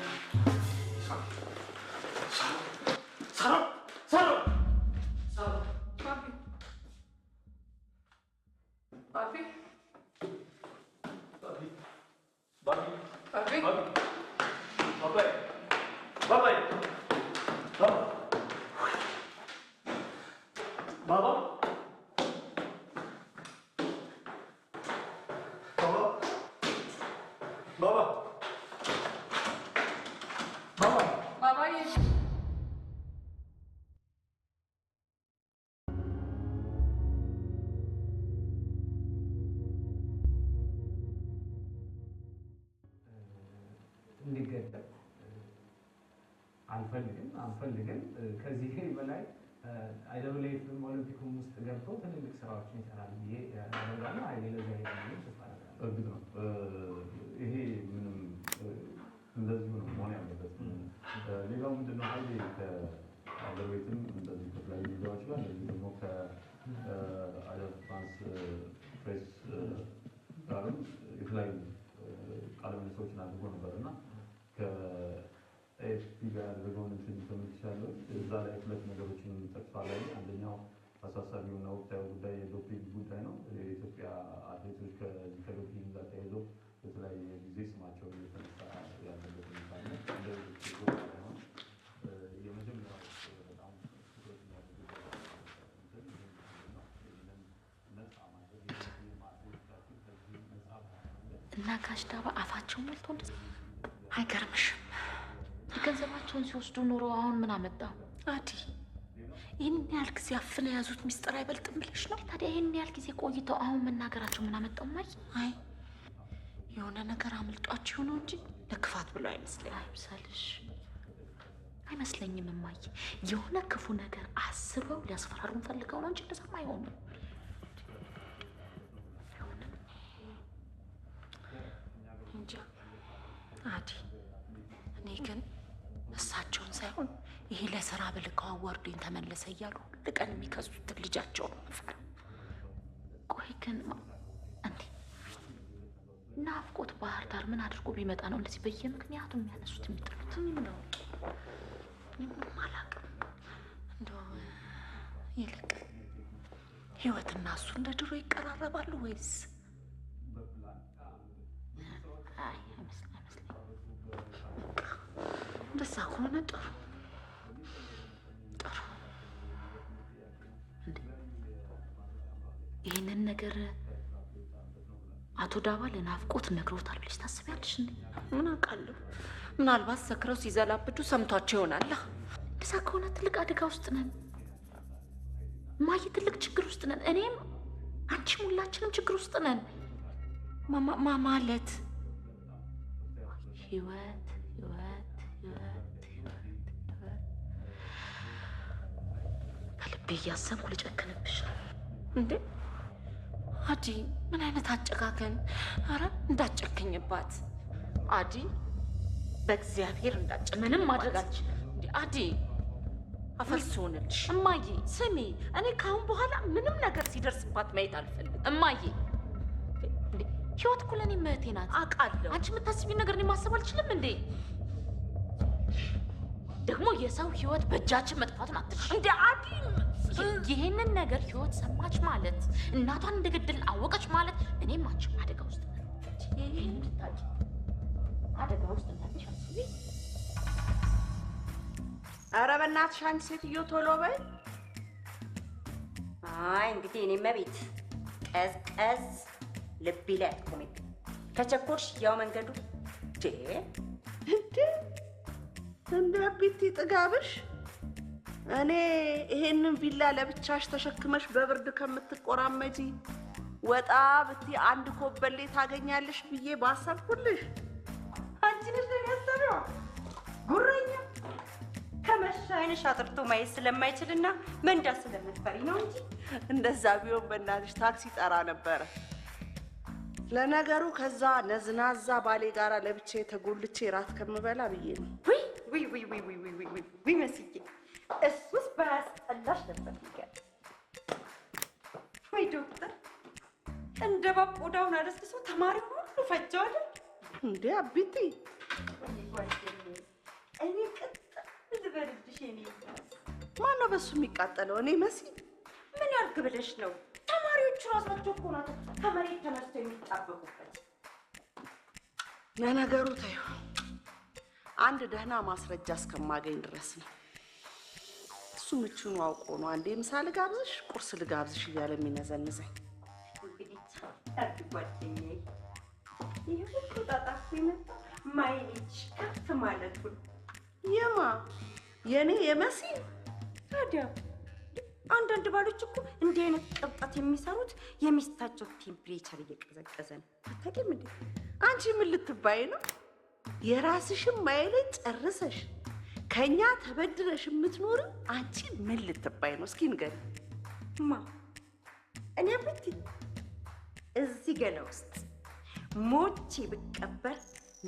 እንዲገደል አንፈልግም። ከዚህ በላይ አይደብሌትም ኦሎምፒክም ውስጥ ገብቶ ትልልቅ ስራዎችን ይሰራል ብዬ ያደርጋለሁ። ኃይሌ ለዛ ሄዳለሁ ተስፋ አደርጋለሁ። እርግጥ ነው ይሄ ምንም እንደዚሁ ነው መሆን ያለበት። ሌላው ምንድነው ኃይሌ ከአገር ቤትም እንደዚህ ከተለያዩ ሚዲያዎች ጋር እንደዚህ ደግሞ ከአጃንስ ፍራንስ ፕሬስ ጋርም የተለያዩ ቃለ ምልልሶችን አድርጎ ነበር እና ከኤፍፒ ጋር ያደረገውን እንትን ተመልክቻለሁ። እዛ ላይ ሁለት ነገሮችን ጠቅሷል። አንደኛው አሳሳቢውና ወቅታዊ ጉዳይ የዶፒንግ ጉዳይ ነው። የኢትዮጵያ አትሌቶች ከዚህ ከዶፒንግ ጋር ተያይዞ በተለያየ ጊዜ ስማቸው እየተነሳ ያለበት ሁኔታ ነው። የመጀመሪያው በጣም ትኩረት የሚያደርግበት ነፃ ማድረግ አትሌቶቻችን ከዚህ ነፃ እና ጋሽ ዳባ አፋቸው ሞልቶ አይገርምሽም? ገንዘባቸውን ሲወስዱ ኑሮ አሁን ምን አመጣው? አዲ ይህን ያህል ጊዜ አፍነ የያዙት ሚስጥር አይበልጥም ብለሽ ነው? ታዲያ ይህን ያህል ጊዜ ቆይተው አሁን መናገራቸው ምን አመጣው? ማይ አይ የሆነ ነገር አምልጧቸው ነው እንጂ ለክፋት ብሎ አይመስለኝም። አይምሰልሽ። አይመስለኝም እማዬ። የሆነ ክፉ ነገር አስበው ሊያስፈራሩን ፈልገው ነው እንጂ እንደዛማ አይሆንም። እንጃ አዲ እኔ ግን እሳቸውን ሳይሆን ይሄ ለስራ ብልከው አዋርዶኝ ተመለሰ እያሉ ሁል ቀን የሚከሱትን ልጃቸው ነው የምፈራው። ቆይ ግን እንዴ ናፍቆት ባህር ዳር ምን አድርጎ ቢመጣ ነው እንደዚህ በየምክንያቱ የሚያነሱት የሚጥሉት? ምን ነው ምንም አላውቅም። እንደው ይልቅ ህይወትና እሱ እንደ ድሮ ይቀራረባሉ ወይስ? አይ አይመስለኝም። እንደዛ ከሆነ ጥሩ ጥሩ። ይህንን ነገር አቶ ዳባ ለናፍቆት ነግሮታል ብለሽ ታስቢያለሽ እንዴ? ምን አውቃለሁ። ምናልባት ሰክረው ሲዘላብዱ ሰምቷቸው ይሆናል። እንደዛ ከሆነ ትልቅ አደጋ ውስጥ ነን እማዬ፣ ትልቅ ችግር ውስጥ ነን። እኔም አንቺም ሁላችንም ችግር ውስጥ ነን። ማለት ህይወት ከልቤ እያሰብኩ ልጨክንብሽ ነው እንዴ? አዲ ምን አይነት አጨካከን! አረ እንዳጨክኝባት አዲ። በእግዚአብሔር እንዳጭ ምንም ማድረግ አልችልም። እንዴ አዲ አፈርስ ሆነልሽ። እማዬ ስሚ፣ እኔ ካሁን በኋላ ምንም ነገር ሲደርስባት ማየት አልፈልግም። እማዬ እንዴ ህይወት እኮ ለእኔ እህቴ ናት። አውቃለሁ። አንቺ የምታስቢው ነገር እኔ ማሰብ አልችልም እንዴ? ደግሞ የሰው ህይወት በእጃችን መጥፋቱን አትልሽ እንዴ አዲ። ይሄንን ነገር ህይወት ሰማች ማለት እናቷን እንደገደልን አወቀች ማለት እኔም አንቺም አደጋ ውስጥ ነን። ይሄን ልታቂ አደጋ ውስጥ እንዳትሻስቢ። ኧረ በእናትሽ አንቺ ሴትዮ ቶሎ በይ። አይ እንግዲህ እኔ መቤት ቀዝቀዝ ልቢ ላይ አትቆሚብኝ። ከቸኮልሽ ያው መንገዱ እንደ ቢቲ ጥጋብሽ እኔ ይሄንን ቪላ ለብቻሽ ተሸክመሽ በብርድ ከምትቆራመጂ ወጣ ብቲ አንድ ኮበሌ ታገኛለሽ ብዬ ባሰብኩልሽ። አንቺ ነሽ ያሰበው ጉረኛ። ከመሻ አይንሽ አጥርቶ ማየት ስለማይችልና መንዳት ስለምትፈሪ ነው እንጂ እንደዛ ቢሆን በእናትሽ ታክሲ ጠራ ነበረ። ለነገሩ ከዛ ነዝናዛ ባሌ ጋራ ለብቻዬ ተጎልቼ ራት ከምበላ ብዬ ነው። ውይ መስዬ፣ እሱስ ባያስጠላሽ ነበር። ወይ ዶክተር እንደ ባብ ቆዳውን አለስልሶ ተማሪውን ሁሉ ፈጀው አይደል እንዴ አቢቲ? እኔ ቅጥል ልበልልሽ። እኔ ማነው በሱ የሚቃጠለው? እኔ መሲ ምን ያርግ ብለሽ ነው? ተማሪዎቹ ራሳቸው እኮ ናቸው ከመሬት ተነስተው የሚጣበቁበት። ለነገሩ ተይው፣ አንድ ደህና ማስረጃ እስከማገኝ ድረስ ነው። እሱ ምቹን አውቆ ነው አንዴ ምሳ ልጋብዝሽ፣ ቁርስ ልጋብዝሽ እያለ የሚነዘንዘኝ። እንግዲህ ታርግ ጓደኛዬ፣ ይህ ሁሉ ጣጣ እኮ የመጣው ማይሌጅ ከፍ ማለቱ ነው። የማ የኔ የመሲ? ታዲያ አንዳንድ ባሎች እኮ እንዲህ አይነት ቅብጠት የሚሰሩት የሚስታቸው ቴምፕሬቸር እየቀዘቀዘ ነው። አታውቂም እንዴ? አንቺ ምን ልትባይ ነው? የራስሽን ማይሌጅ ጨርሰሽ ከኛ ተበድረሽ የምትኖሪው አንቺ ምን ልትባይ ነው? እስኪ ንገሪ። ማ እኔ ብቲ እዚህ ገላ ውስጥ ሞቼ ብቀበር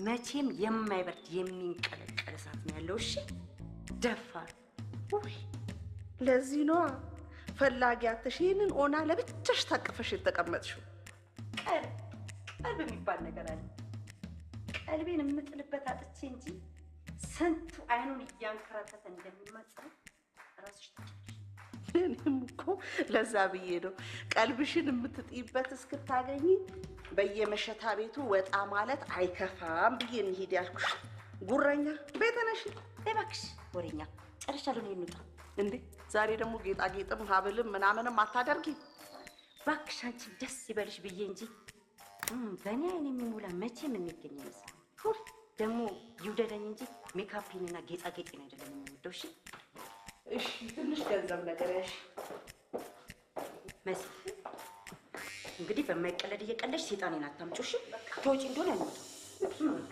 መቼም የማይበርድ የሚንቀለቀል እሳት ነው ያለው። እሺ ደፋር። ውይ ለዚህ ነዋ ፈላጊ አተሽ ይህንን ኦና ለብቻሽ ታቅፈሽ የተቀመጥሽው። ቀልብ የሚባል ነገር አለ። ቀልቤን የምጥልበት አጥቼ እንጂ ስንቱ አይኑን እያንከራተተ እንደሚማጸን ራስሽ ታውቂያለሽ። እኔም እኮ ለዛ ብዬ ነው ቀልብሽን የምትጥይበት እስክታገኝ በየመሸታ ቤቱ ወጣ ማለት አይከፋም ብዬ እንሂድ ያልኩሽ። ጉረኛ ቤተነሽ እባክሽ። ወሬኛ ጨርሻለሁ። ነው እንውጣ። እንዴ ዛሬ ደግሞ ጌጣጌጥም ሀብልም ምናምንም አታደርጊ? እባክሽ አንቺ ደስ ይበልሽ ብዬ እንጂ በእኔ አይን የሚሞላ መቼም የሚገኝ ይመስላል። ደግሞ ይውደደኝ እንጂ ሜካፕንና ጌጣጌጤን አይደለም የሚወደው። እሺ እሺ፣ ትንሽ ገንዘብ ነገር ያሽ መሲ። እንግዲህ በማይቀለድ እየቀለድሽ ሴጣኔን አታምጪው። እሺ ተወጪ እንደሆነ አይሞታም።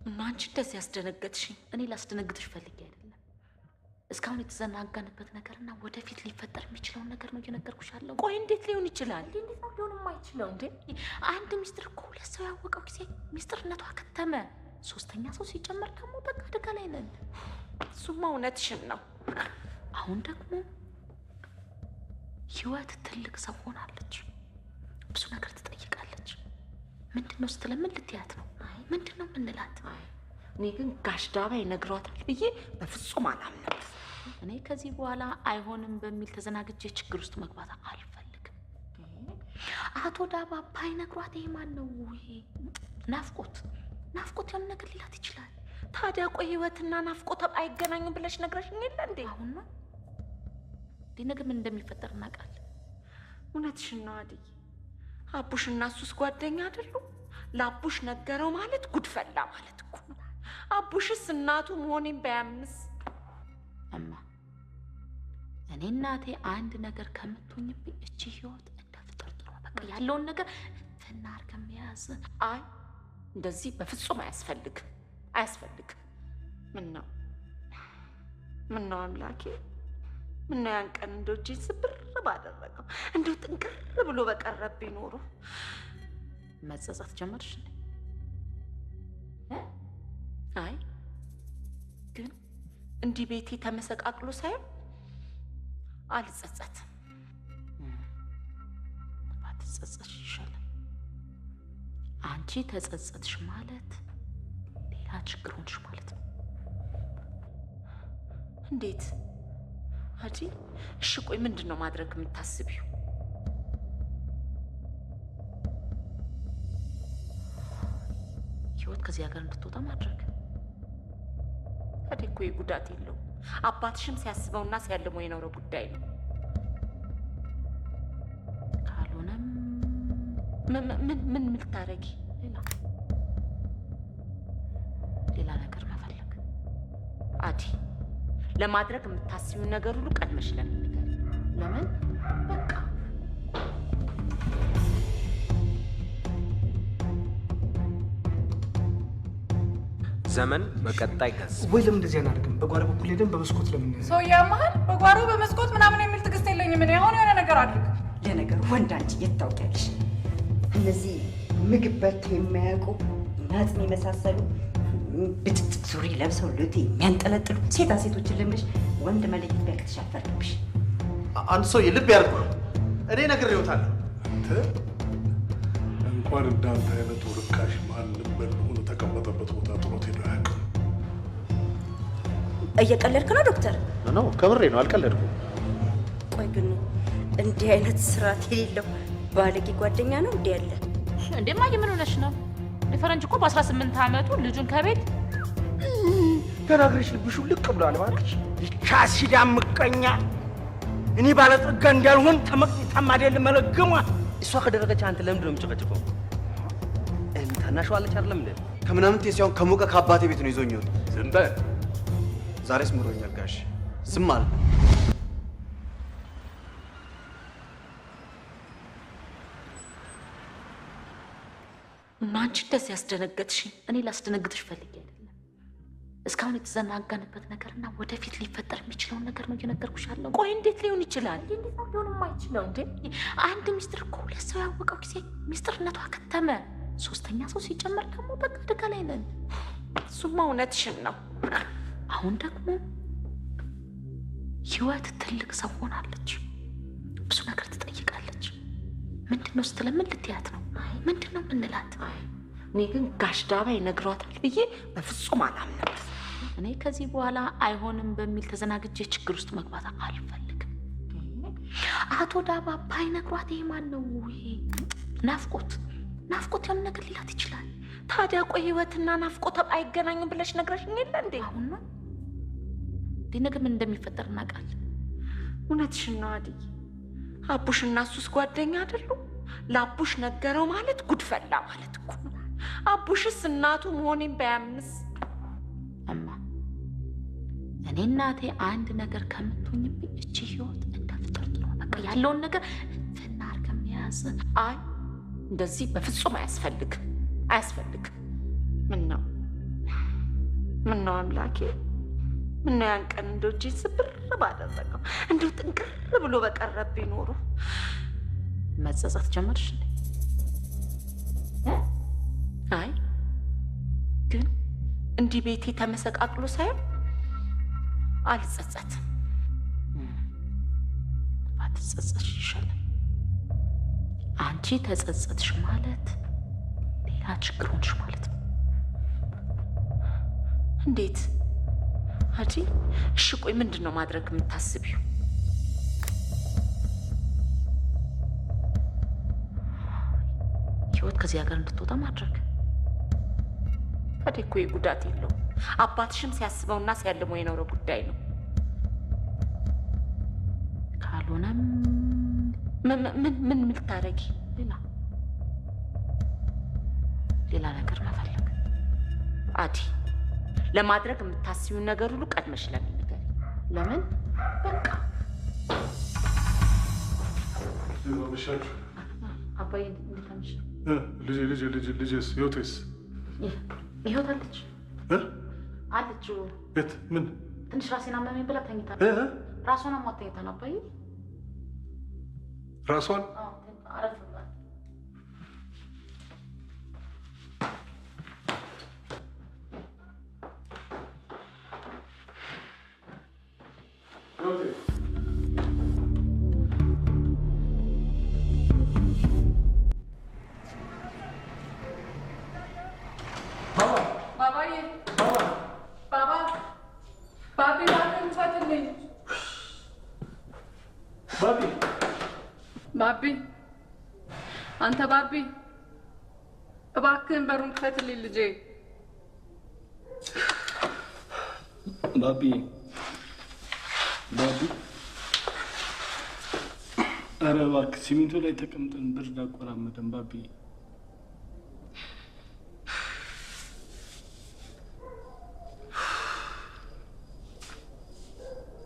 እና አንቺ እንደዚህ ያስደነገጥሽኝ እኔ ላስደነግጥሽ ፈልጌ አይደለም። እስካሁን የተዘናጋንበት ነገርና ወደፊት ሊፈጠር የሚችለውን ነገር ነው እየነገርኩሽ ያለው። ቆይ እንዴት ሊሆን ይችላል? እንዴት ነው ሊሆን የማይችለው? እንዴ አንድ ሚስጥር እኮ ሁለት ሰው ያወቀው ጊዜ ሚስጥርነቷ ከተመ። ሶስተኛ ሰው ሲጨመር ደግሞ በቃ አደጋ ላይ ነን። እሱማ እውነትሽን ነው። አሁን ደግሞ ህይወት ትልቅ ሰው ሆናለች። ብዙ ነገር ትጠይቃለች። ምንድን ነው ስትለን ምን ልትያት ነው? ምንድን ነው የምንላት? እኔ ግን ጋሽ ዳባ ይነግሯታል ብዬ በፍጹም አላምንም። እኔ ከዚህ በኋላ አይሆንም በሚል ተዘናግቼ ችግር ውስጥ መግባት አልፈልግም። አቶ ዳባ ባይነግሯት ይሄ ማን ነው? ይሄ ናፍቆት የሆነ ነገር ሊላት ይችላል። ታዲያ ቆይ ህይወትና ናፍቆት አይገናኙም ብለሽ ነግረሽኝ የለ እንዴ? አሁን ነው እንዴ? ነገ ምን እንደሚፈጠር እናውቃለን። እውነትሽን ነው አድይ። አቡሽና እሱስ ጓደኛ አይደሉ? ለአቡሽ ነገረው ማለት ጉድፈላ ማለት እኮ ነው። አቡሽስ እናቱ መሆኔን ባያምንስ? እማ እኔ እናቴ አንድ ነገር ከምትሆኝብኝ እቺ ህይወት እንደ ፍጥር ጥሩ በቃ ያለውን ነገር እንትና አድርገን መያዝ። አይ እንደዚህ በፍጹም አያስፈልግም። ምን ነው አምላኬ፣ ምን ነው ያን ቀን እንደው እጄን ስብር ባደረገው፣ እንደው ጥንቅር ብሎ በቀረብኝ ኖሮ። መጸጸት ጀመርሽ እንዴ? እንዲህ ቤቴ ተመሰቃቅሎ ሳይሆን አልጸጸትም። ባትጸጸትሽ ይሻላል። አንቺ ተጸጸትሽ ማለት ሌላ ችግር ሆንሽ ማለት ነው። እንዴት አጂ? እሺ ቆይ ምንድን ነው ማድረግ የምታስቢው? ህይወት ከዚህ ሀገር እንድትወጣ ማድረግ። ታዲያ እኮ ጉዳት የለውም። አባትሽም ሲያስበውና ሲያልመው የኖረ ጉዳይ ነው። ካልሆነም ምን ልታረጊ? ሌላ ነገር መፈለግ። አዲ ለማድረግ የምታስቢው ነገር ሁሉ ቀድመሽ ለምን ንገሪኝ። ለምን በቃ ዘመን በቀጣይ ገጽ ወይ ለምን እንደዚህ አናደርግም? በጓሮ በኩል ሄደን በመስኮት ለምን ሰው ያማሃል? በጓሮ በመስኮት ምናምን የሚል ትዕግስት የለኝም እኔ። አሁን የሆነ ነገር አድርግ። ለነገሩ ወንድ አንቺ የት ታውቂያለሽ? እነዚህ ምግብ በልተው የማያውቁ ናጥን የመሳሰሉ ብጥጥ ሱሪ ለብሰው ልት የሚያንጠለጥሉ ሴቶችን ልምሽ ወንድ መለየት ቢያቅትሽ አልፈርድብሽ። አንድ ሰው ልብ ያርጉ። እኔ ነግሬዎታለሁ። እንኳን እንዳንተ አይነቱ ርካሽ ማንም በልሆነ ተቀመጠበት ቦታ ጥሎት ሄዶ አያውቅም። እየቀለድክ ነው ዶክተር? ነው ከምሬ ነው፣ አልቀለድኩም። ቆይ ግን እንዲህ አይነት ስርዓት የሌለው ባለጌ ጓደኛ ነው እንዲህ ያለ? እንዴማ ምን ሆነሽ ነው? ፈረንጅ እኮ በ18 ዓመቱ ልጁን ከቤት ተናግረሽ ልብሹ ልቅ ብሏል ባለች ይቻ ሲዳ ምቀኛ እኔ ባለጠጋ እንዳልሆን ተመቅኝታም አይደል መለገሟ። እሷ ከደረገች አንተ ለምንድን ነው የምጨቀጭቀው? ታናሿ አለች አይደለም እንዴ? ከምናምንቴ ሲሆን ከሞቀ ከአባቴ ቤት ነው ይዞኝ ይወጣ። ዝም በል። ዛሬስ ምሮኛል ጋሽ። ዝም አለ። አንቺ እንደዚህ ያስደነገጥሽኝ እኔ ላስደነግጥሽ ፈልጌ አይደለም። እስካሁን የተዘናጋንበት ነገርና ወደፊት ሊፈጠር የሚችለውን ነገር ነው እየነገርኩሽ ያለው። ቆይ እንዴት ሊሆን ይችላል? እንዴት ነው ሊሆን የማይችለው? እንዴ አንድ ሚስጥር እኮ ሁለት ሰው ያወቀው ጊዜ ሚስጥርነቷ ከተመ። ሶስተኛ ሰው ሲጨመር ደግሞ በቃ አደጋ ላይ ነን። እሱማ እውነትሽን ነው። አሁን ደግሞ ህይወት ትልቅ ሰው ሆናለች። ብዙ ነገር ትጠይቃለች። ምንድን ነው ስትለምን ልትያት ነው? ምንድን ነው ምንላት? እኔ ግን ጋሽ ዳባ ይነግሯታል ብዬ በፍጹም አላምንም። እኔ ከዚህ በኋላ አይሆንም በሚል ተዘናግጄ ችግር ውስጥ መግባት አልፈልግም። አቶ ዳባ ባይነግሯት ይሄ ማን ነው? ይሄ ናፍቆት ያምን ነገር ሊላት ይችላል። ታዲያ ቆይ ህይወትና ናፍቆት አይገናኙም ብለሽ ነግረሽኝ የለ እንዴ? አሁን ነው እንዴ? ነገ ምን እንደሚፈጠር እናውቃለን። እውነትሽን ነው አድይ። አቡሽና እሱስ ጓደኛ አይደሉ? ለአቡሽ ነገረው ማለት ጉድፈላ ማለት እኮ ነው። አቡሽስ እናቱ መሆኔን ባያምንስ? እማ እኔ እናቴ አንድ ነገር ከምትሆኝብኝ እቺ ህይወት እንደፍጠር ጥሩ። በቃ ያለውን ነገር እንትና አድርገን መያዝ። አይ እንደዚህ በፍጹም አያስፈልግም። ምን ነው አምላኬ፣ ምን ነው ያን ቀን እንደው እጄን ስብር ባደረገው፣ እንደው ጥንቅር ብሎ በቀረብኝ ኖሮ። መጸጸት ጀመርሽ? አይ ግን እንዲህ ቤቴ ተመሰቃቅሎ ሳይሆን አልጸጸትም። ባትጸጸትሽ ይሻላል። አንቺ ተጸጸትሽ ማለት ሌላ ችግር ሆንሽ ማለት ነው። እንዴት አጂ? እሺ ቆይ ምንድን ነው ማድረግ የምታስቢው? ህይወት ከዚህ ሀገር እንድትወጣ ማድረግ። ታዲያ እኮ ጉዳት የለውም። አባትሽም ሲያስበውና ሲያልመው የኖረ ጉዳይ ነው። ካልሆነም ምን ልታረጊ? ሌላ ነገር መፈለግ። አዲ ለማድረግ የምታስቢውን ነገር ሁሉ ቀድመሽ ለምን ንገሪኝ። ለምን በቃ መሻችሁ አባዬ እንዴት አመሸ? ልጄስ ህይወቴስ? ህይወት አለች አለች። የት? ምን? ትንሽ ራሴን አመመኝ ብላ ተኝታ ራሷን አሟት ተኝታ ነው አባዬ። ራሷን? አረፍ ብላ አንተ ባቢ እባክህን በሩን ክፈትልኝ ልጄ። ባቢ ኧረ እባክህ ሲሚንቶ ላይ ተቀምጠን ብርድ አቆራመደን ባቢ።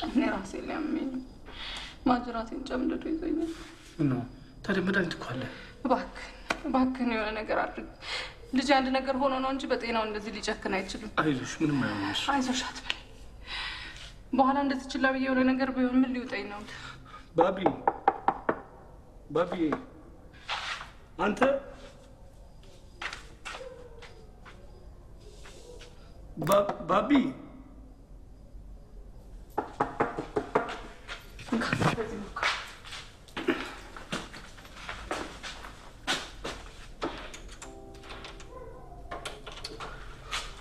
እኔ ራሴ ሊያመኝ ማጅራቴን ጨምድዶ ይዘኛል። ምነው ታዲያ መድኃኒት እኮ አለ። እባክህን የሆነ ነገር አድርግ። ልጅ አንድ ነገር ሆኖ ነው እንጂ በጤናው እንደዚህ ሊጨክን አይችልም። አይዞሽ ምንም አይሆንም እሱ። አይዞሽ አትበል። በኋላ እንደዚህ ችላ ብዬ የሆነ ነገር ቢሆን ምን ሊውጠኝ ነው? ባቢ አንተ ባቢ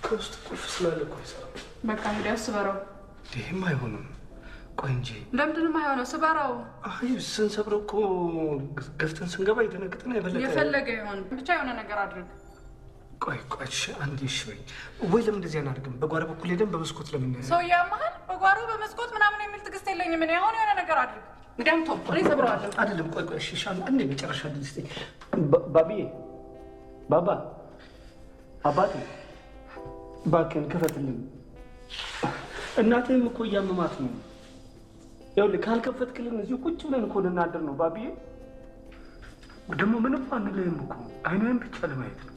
ከውስጥ ቁልፍ ስላለ እኮ አይሰራም። በቃ እንግዲያውስ ስበረው። ይሄም አይሆንም። ቆይ እንጂ ለምንድን የማይሆነው? ስበረው። አይ ስንሰብረው እኮ ገፍተን ስንገባ ይደነግጥና የፈለገ ይሆን ብቻ የሆነ ነገር አድርግ። ቆይ እሺ፣ አንዴ እሺ በይ። ወይ ለምን እንደዚህ አናደርግም? በጓሮ በኩል ሄደን በመስኮት ለምን ሰው ያመሃል? በጓሮ በመስኮት ምናምን የሚል ትዕግስት የለኝም እኔ። አሁን የሆነ ነገር አድርግ። እንዲያምቶ እኔ ሰብረዋለሁ። አይደለም ቆይ እሺ፣ አንዴ መጨረሻ ድል ስጠኝ። ባቢዬ ባባ አባቴ እባክህን ክፈትልኝ። እናትህም እኮ እያመማት ነው። ይኸውልህ ካልከፈትክልን እዚሁ ቁጭ ብለን እኮ ልናድር ነው። ባቢዬ ደግሞ ምንም አንልህም እኮ አይንህን ብቻ ለማየት ነው።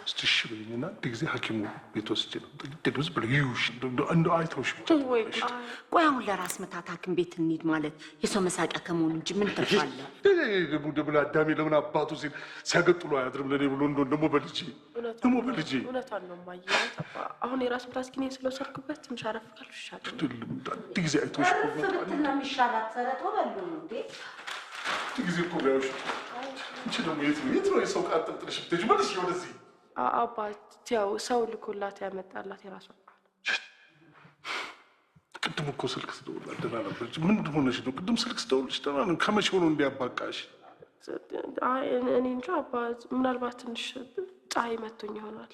እስቲ እሺ በይኝና አንድ ጊዜ ሐኪሙ ቤት ወስጄ ነው ደግሞስ ብሎ ይውሽ እንደው አይተውሽ ብቻ። ቆይ አሁን ለራስ ምታት ሐኪም ቤት እንሂድ ማለት የሰው መሳቂያ ከመሆኑ እንጂ ምን ትርፋለ? ደግሞ አዳሜ ለምን አባቱ ሲል ሲያገጥሉ አያድርም ለኔ ብሎ ደግሞ በልጄ እውነቷን ነው የማየ። አሁን የራስ ምታት እስኪ እኔን ስለወሰድኩበት ትንሽ አረፍ ካልኩ ይሻላል። አንድ ጊዜ አይተውሽ ብትና የሚሻላት ሰረቶ በሉ እንዴ አንድ ጊዜ እኮ ቢያዩሽ እንቺ ደግሞ የት ነው የሰው ቃል ጥልጥልሽ ብትሄጂ መልስ ወደዚህ አባት ያው ሰው ልኮላት ያመጣላት የራሷ ቅድም እኮ ስልክ ስደውልላት ደህና ነበረች። ምንድን ሆነሽ ነው? ቅድም ስልክ ስደውልልሽ ደህና ነው። ከመቼ ሆኖ እንዲያባቃሽ? እኔ እንጃ አባ፣ ምናልባት ትንሽ ፀሐይ መቶኝ ይሆናል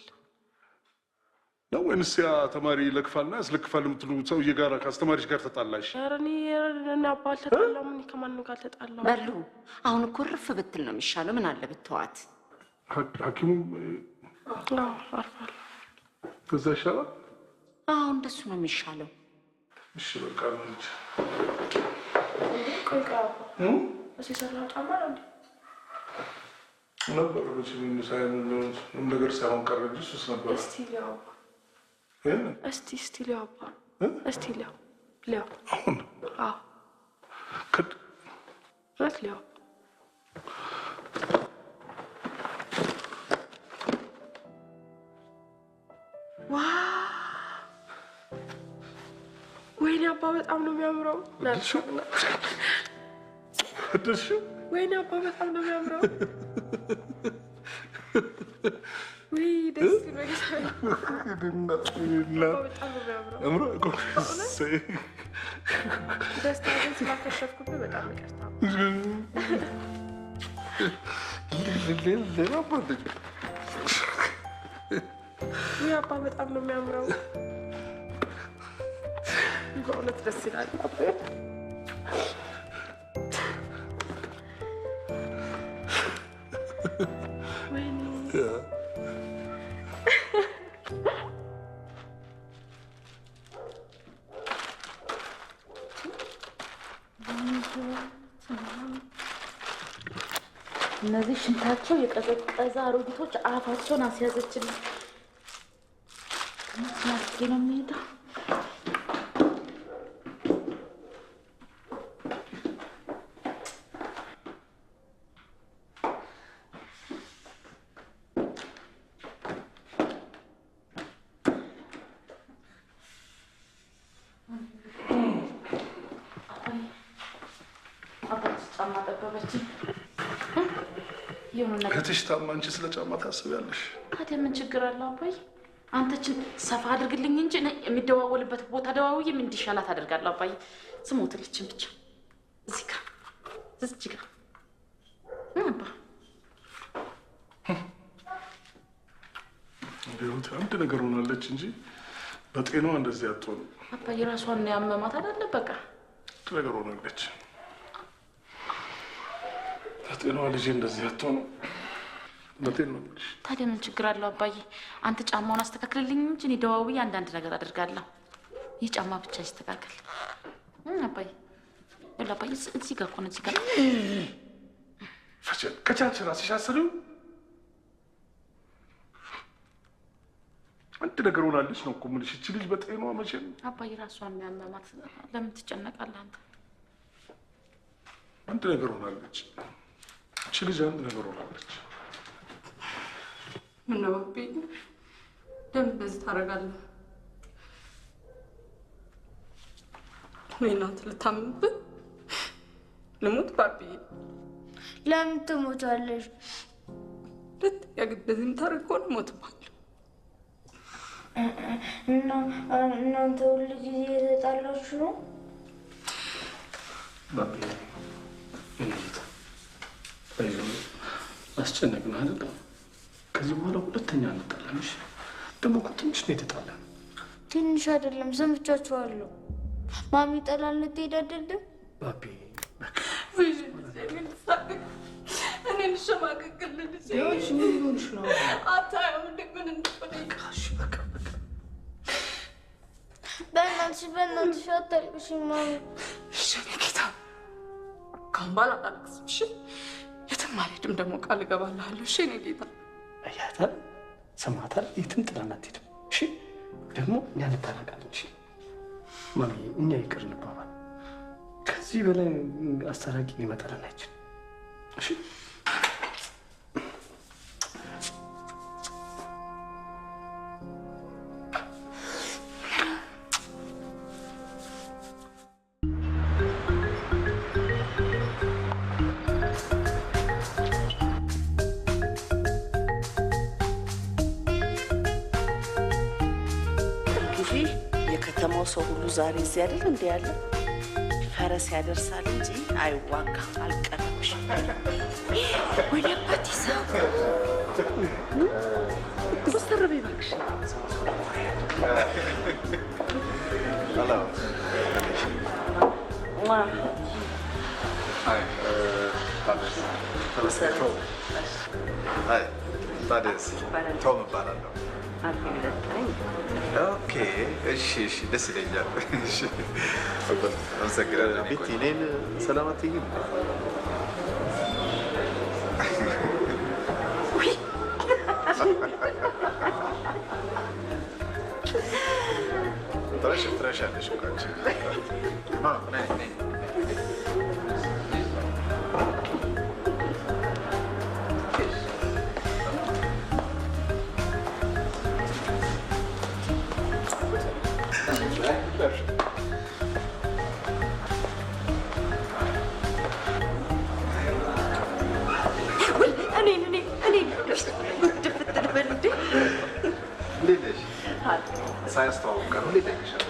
ነው ወይንስ ያ ተማሪ ይለክፋልና ያስለክፋል የምትሉ ሰውዬ ጋር ከአስተማሪሽ ጋር ተጣላሽ? ኧረ እኔ አባ አልተጣላሁም። እኔ ከማንም ጋር አልተጣላሁም። በሉ አሁን እኮ እርፍ ብትል ነው የሚሻለው። ምን አለ ብትዋት? ሐኪሙም አርፋለሁ። ከዛ ይሻላል? አዎ እንደሱ ነው የሚሻለው። እሺ በቃ ነው እንጂ ቆይ እሺ ሰራ ጫማ ነው እንዴ? ነበር በችግር ሳይሆን ነገር ሳይሆን ቀረ እንጂ እሱስ ነበር። እስቲ ሊያው አባ እስቲ ሊያው አሁን ረት ሊያው ወይኔ አባ በጣም ነው የሚያምረው። ወይኔ አባ በጣም ነው የሚያምረው። ወይ ደስ ይላል። በጣም ነው የሚያምረው። ደስታ ግን ስላከሸፍኩብህ በጣም ይቅርታ። ወይ አባ በጣም ነው የሚያምረው። በእውነት ደስ ይላል። ወይኔ እነዚህ ሽንታቸው የቀዘቀዘ አሮጊቶች አፋቸውን አስያዘችልኝ። ማስጌ ነው የሚሄደው። ተራበችኝ። የሆነ ነገር እህትሽ ታማ አንቺ ስለ ጫማ ታስቢያለሽ? ታዲያ ምን ችግር አለው አባዬ? አንተችን ሰፋ አድርግልኝ እንጂ እኔ የሚደዋወልበት ቦታ ደዋውዬ ምን እንዲሻላት አደርጋለሁ አባዬ። ስሞትልችን ብቻ እዚህ ጋር እዚህ ጋር አባ ቢሆን አንድ ነገር ሆናለች እንጂ በጤናዋ እንደዚህ አትሆንም። አባዬ ራሷን ያመማት አይደለ? በቃ አንድ ነገር ሆናለች። በጤናዋ ልጄ እንደዚህ አትሆንም። በጤና ነው። ታዲያ ምን ችግር አለው አባዬ? አንተ ጫማውን አስተካክልልኝ እንጂ እኔ ደዋውዬ አንዳንድ ነገር አደርጋለሁ። ይህ ጫማ ብቻ ይስተካከል አባዬ። ይኸውልህ አባዬ እዚህ ጋር እኮ ነው እዚህ ጋር ፈቸን ከቻልሽ ራስሽ አስሪው። አንድ ነገር ሆናለች ነው እኮ የምልሽ። እቺ ልጅ በጤናዋ መቼም አባዬ ራሷን የሚያመማት ለምን ትጨነቃለህ አንተ? አንድ ነገር ሆናለች። እቺ ልጅ አንድ ነገር ሆናለች። ምነው ባቢ ለምን በዚህ ታደርጋለህ? እኔ እናንተ ልታምንብን ልሙት ባቢ? ለምን ትሞቻለሽ? በዚህ የምታደርግ ከሆነ እሞትብሃለሁ። እናንተ ሁሉ ጊዜ የተጣላችሁ ነው? ባቢ እንዴት አስጨነቅን አይደል? ከዚህ በኋላ ሁለተኛ እንጣላለን። እሺ? ደግሞ እኮ ትንሽ ነው የተጣላን። ትንሽ አይደለም፣ ሰምቻችኋለሁ። ማሚ ጠላል ልትሄድ አይደለም? ባቢ እኔ ልሸማቀቅልህ ቢሆንሽ ምን ሊሆንሽ ነው? አታየው እንዴ ምን እንደሆነ? እሺ በቃ በእናትሽ አታልቅሽ ማሚ። እሺ እኔ ጌታ ካሁን በኋላ አላልቅስም። እሺ የትም አልሄድም። ደግሞ ቃል እገባልሃለሁ። እሺ እኔ ጌታ አያታል ሰማታል። የትም ጥላን አትሄድም። እሺ ደግሞ እኛ እንታረቃለን። እሺ ማሚ እኛ ይቅር እንባባል። ከዚህ በላይ አስታራቂ ሊመጣልን አይችልም። እሺ የከተማው ሰው ሁሉ ዛሬ እዚህ አይደል እንዴ ያለ? ፈረስ ያደርሳል እንጂ አይዋጋ አልቀረብሽ። ወደ አባቴሳ ኮስተር በይ እባክሽ። Hello. Hi. Hi. ታዲያስ ቶም እባላለሁ። ኦኬ እሺ እሺ፣ ደስ ይለኛል። እሺ አመሰግናለሁ። ቤቲ እኔን ሰላም አትይኝም? ትረሻለሽ እኮ አንቺ። ነይ ነይ ሳያስተዋውቀን ሁሌ እጠይቅሻለሁ።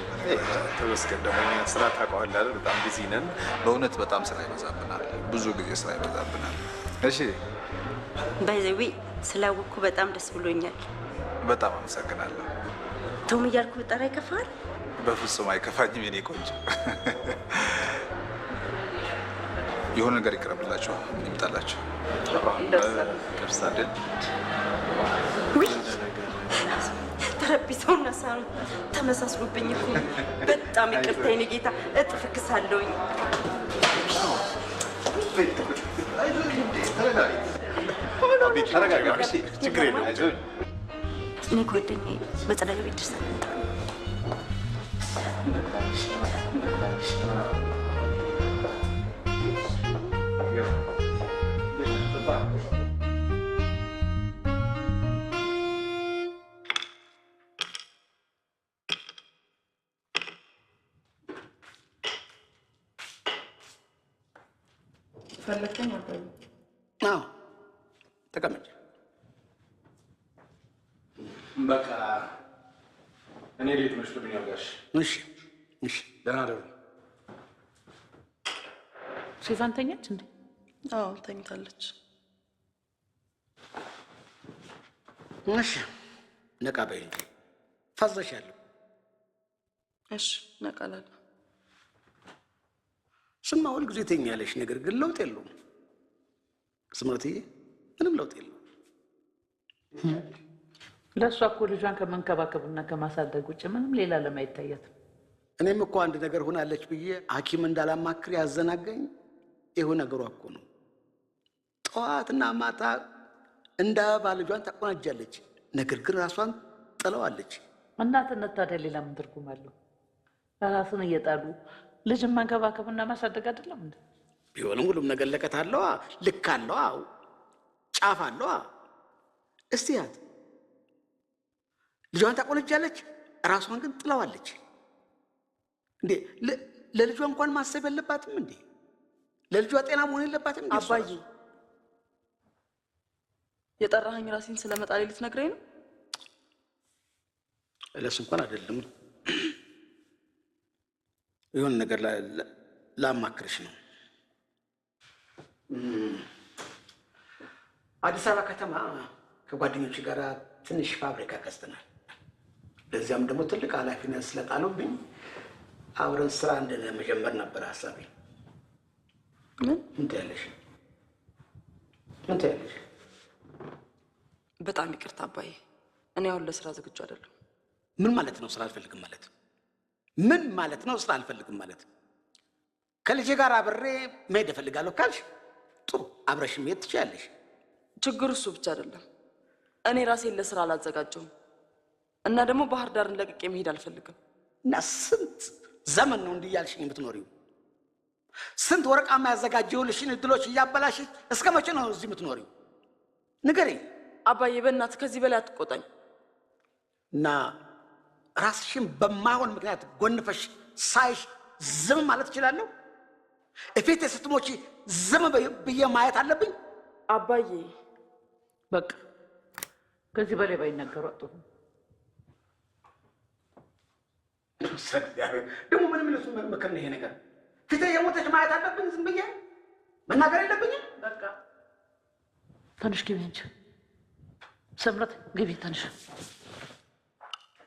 ተመስገን ደግሞ ስራ ታውቀዋለህ አይደል? በጣም ቢዚ ነን። በእውነት በጣም ስራ ይበዛብናል። ብዙ ጊዜ ስራ ይበዛብናል። እሺ ባይዘዊ ስላወቅኩ በጣም ደስ ብሎኛል። በጣም አመሰግናለሁ። ቶም እያልኩ ብጠራ ይከፋል? በፍጹም አይከፋኝም የኔ ቆንጆ። የሆነ ነገር ይቅረብላችሁ። ምን ይምጣላችሁ? ቅርስ አይደል? ጠረጴዛውና ሳህኑ ተመሳስሎብኝ እኮ በጣም ይቅርታ የኔ ጌታ። እጥፍ ክሳለሁኝ። ተረጋጋ። ችግር የለውም። እኔ ጓደኛዬ መጸዳጃ ቤት ደርሳ ፈለከኝ አባዬ? አዎ ተቀመጭ። በቃ እኔ ቤት መሽቶብኛል ጋሽ። እሺ እሺ፣ ደህና ደሩ። ሴዛን ተኛች እንዴ? አዎ ተኝታለች። እሺ ነቃ በይ እንጂ ፈዘሻለሁ። እሺ ነቃላለሁ። ስማ ሁልጊዜ ተኛለሽ፣ ነገር ግን ለውጥ የለውም። ስምረትዬ ምንም ለውጥ የለውም። ለእሷ እኮ ልጇን ከመንከባከብና ከማሳደግ ውጭ ምንም ሌላ ለማይታያትም። እኔም እኮ አንድ ነገር ሆናለች ብዬ ሐኪም እንዳላማክር ያዘናጋኝ ይኸው ነገሯ እኮ ነው። ጠዋትና ማታ እንደ አበባ ልጇን ታቆናጃለች፣ ነገር ግን ራሷን ጥለዋለች። እናትነት ታዲያ ሌላ ምን ትርጉም አለው? ራስን እየጣሉ ልጅን መንከባከብና ማሳደግ አይደለም እንዴ? ቢሆንም ሁሉም ነገር ለቀት አለዋ፣ ልክ አለዋ፣ ጫፍ አለዋ። እስቲ ያት ልጇን ታቆነጃለች፣ ራሷን ግን ጥለዋለች። እንዴ ለልጇ እንኳን ማሰብ የለባትም እንዴ? ለልጇ ጤና መሆን የለባትም እንዴ? አባዬ የጠራኸኝ ራሴን ስለመጣሌ ልትነግረኝ ነው? ለሱ እንኳን አይደለም፣ የሆነ ነገር ላማክርሽ ነው። አዲስ አበባ ከተማ ከጓደኞች ጋር ትንሽ ፋብሪካ ከስተናል። ለዚያም ደግሞ ትልቅ ኃላፊነት ስለጣሉብኝ አብረን ስራ እንደመጀመር ነበር ሀሳቤ። ምን ትያለሽ? ምን ትያለሽ? በጣም ይቅርታ አባዬ፣ እኔ አሁን ለስራ ዝግጁ አይደለም። ምን ማለት ነው ስራ አልፈልግም ማለት? ምን ማለት ነው ስራ አልፈልግም ማለት? ከልጄ ጋር አብሬ መሄድ እፈልጋለሁ ካልሽ ጥሩ፣ አብረሽ መሄድ ትችያለሽ። ችግሩ እሱ ብቻ አይደለም፣ እኔ ራሴን ለስራ አላዘጋጀሁም እና ደግሞ ባህር ዳርን ለቅቄ መሄድ አልፈልግም። እና ስንት ዘመን ነው እንዲህ እያልሽኝ የምትኖሪው? ስንት ወርቃማ ያዘጋጀሁልሽን እድሎች እያበላሽ እስከ መቼ ነው እዚህ የምትኖሪው? ንገሪኝ። አባዬ በእናትህ ከዚህ በላይ አትቆጣኝ። እና ራስሽን በማይሆን ምክንያት ጎንፈሽ ሳይሽ ዝም ማለት እችላለሁ? እፊቴ ስትሞቺ ዝም ብዬ ማየት አለብኝ? አባዬ በቃ ከዚህ በላይ ባይናገሩ ጥሩ። ደግሞ ምን ምልሱ ምክር ነው ይሄ ነገር? ፊቴ የሞተች ማየት አለብኝ? ዝም ብዬ መናገር የለብኝም? በቃ ትንሽ ግቢ እንጂ ስምረት፣ ግቢ ትንሽ።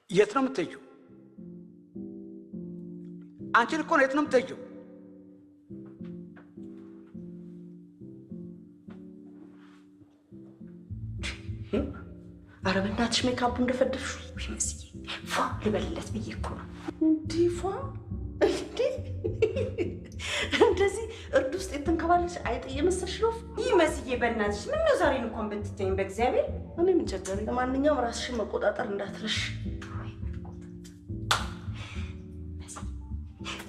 የት ነው የምትሄጂው? አንቺን እኮ ነው። የት ነው የምትሄጂው? ኧረ በእናትሽ ሜካፑ እንደፈደፍሽ መስዬ ፏ ልበልለት ብዬ እኮ ነው። እንዲህ ፏ እንደዚህ እርድ ውስጥ የተንከባለች አይጥ እየመሰልሽ ነው። ይህ መስዬ በእናትሽ ምን ነው ዛሬን እንኳን ብትተኝ በእግዚአብሔር። እኔ ምን ቸገረኝ? ለማንኛውም ራስሽን መቆጣጠር እንዳትረሽ።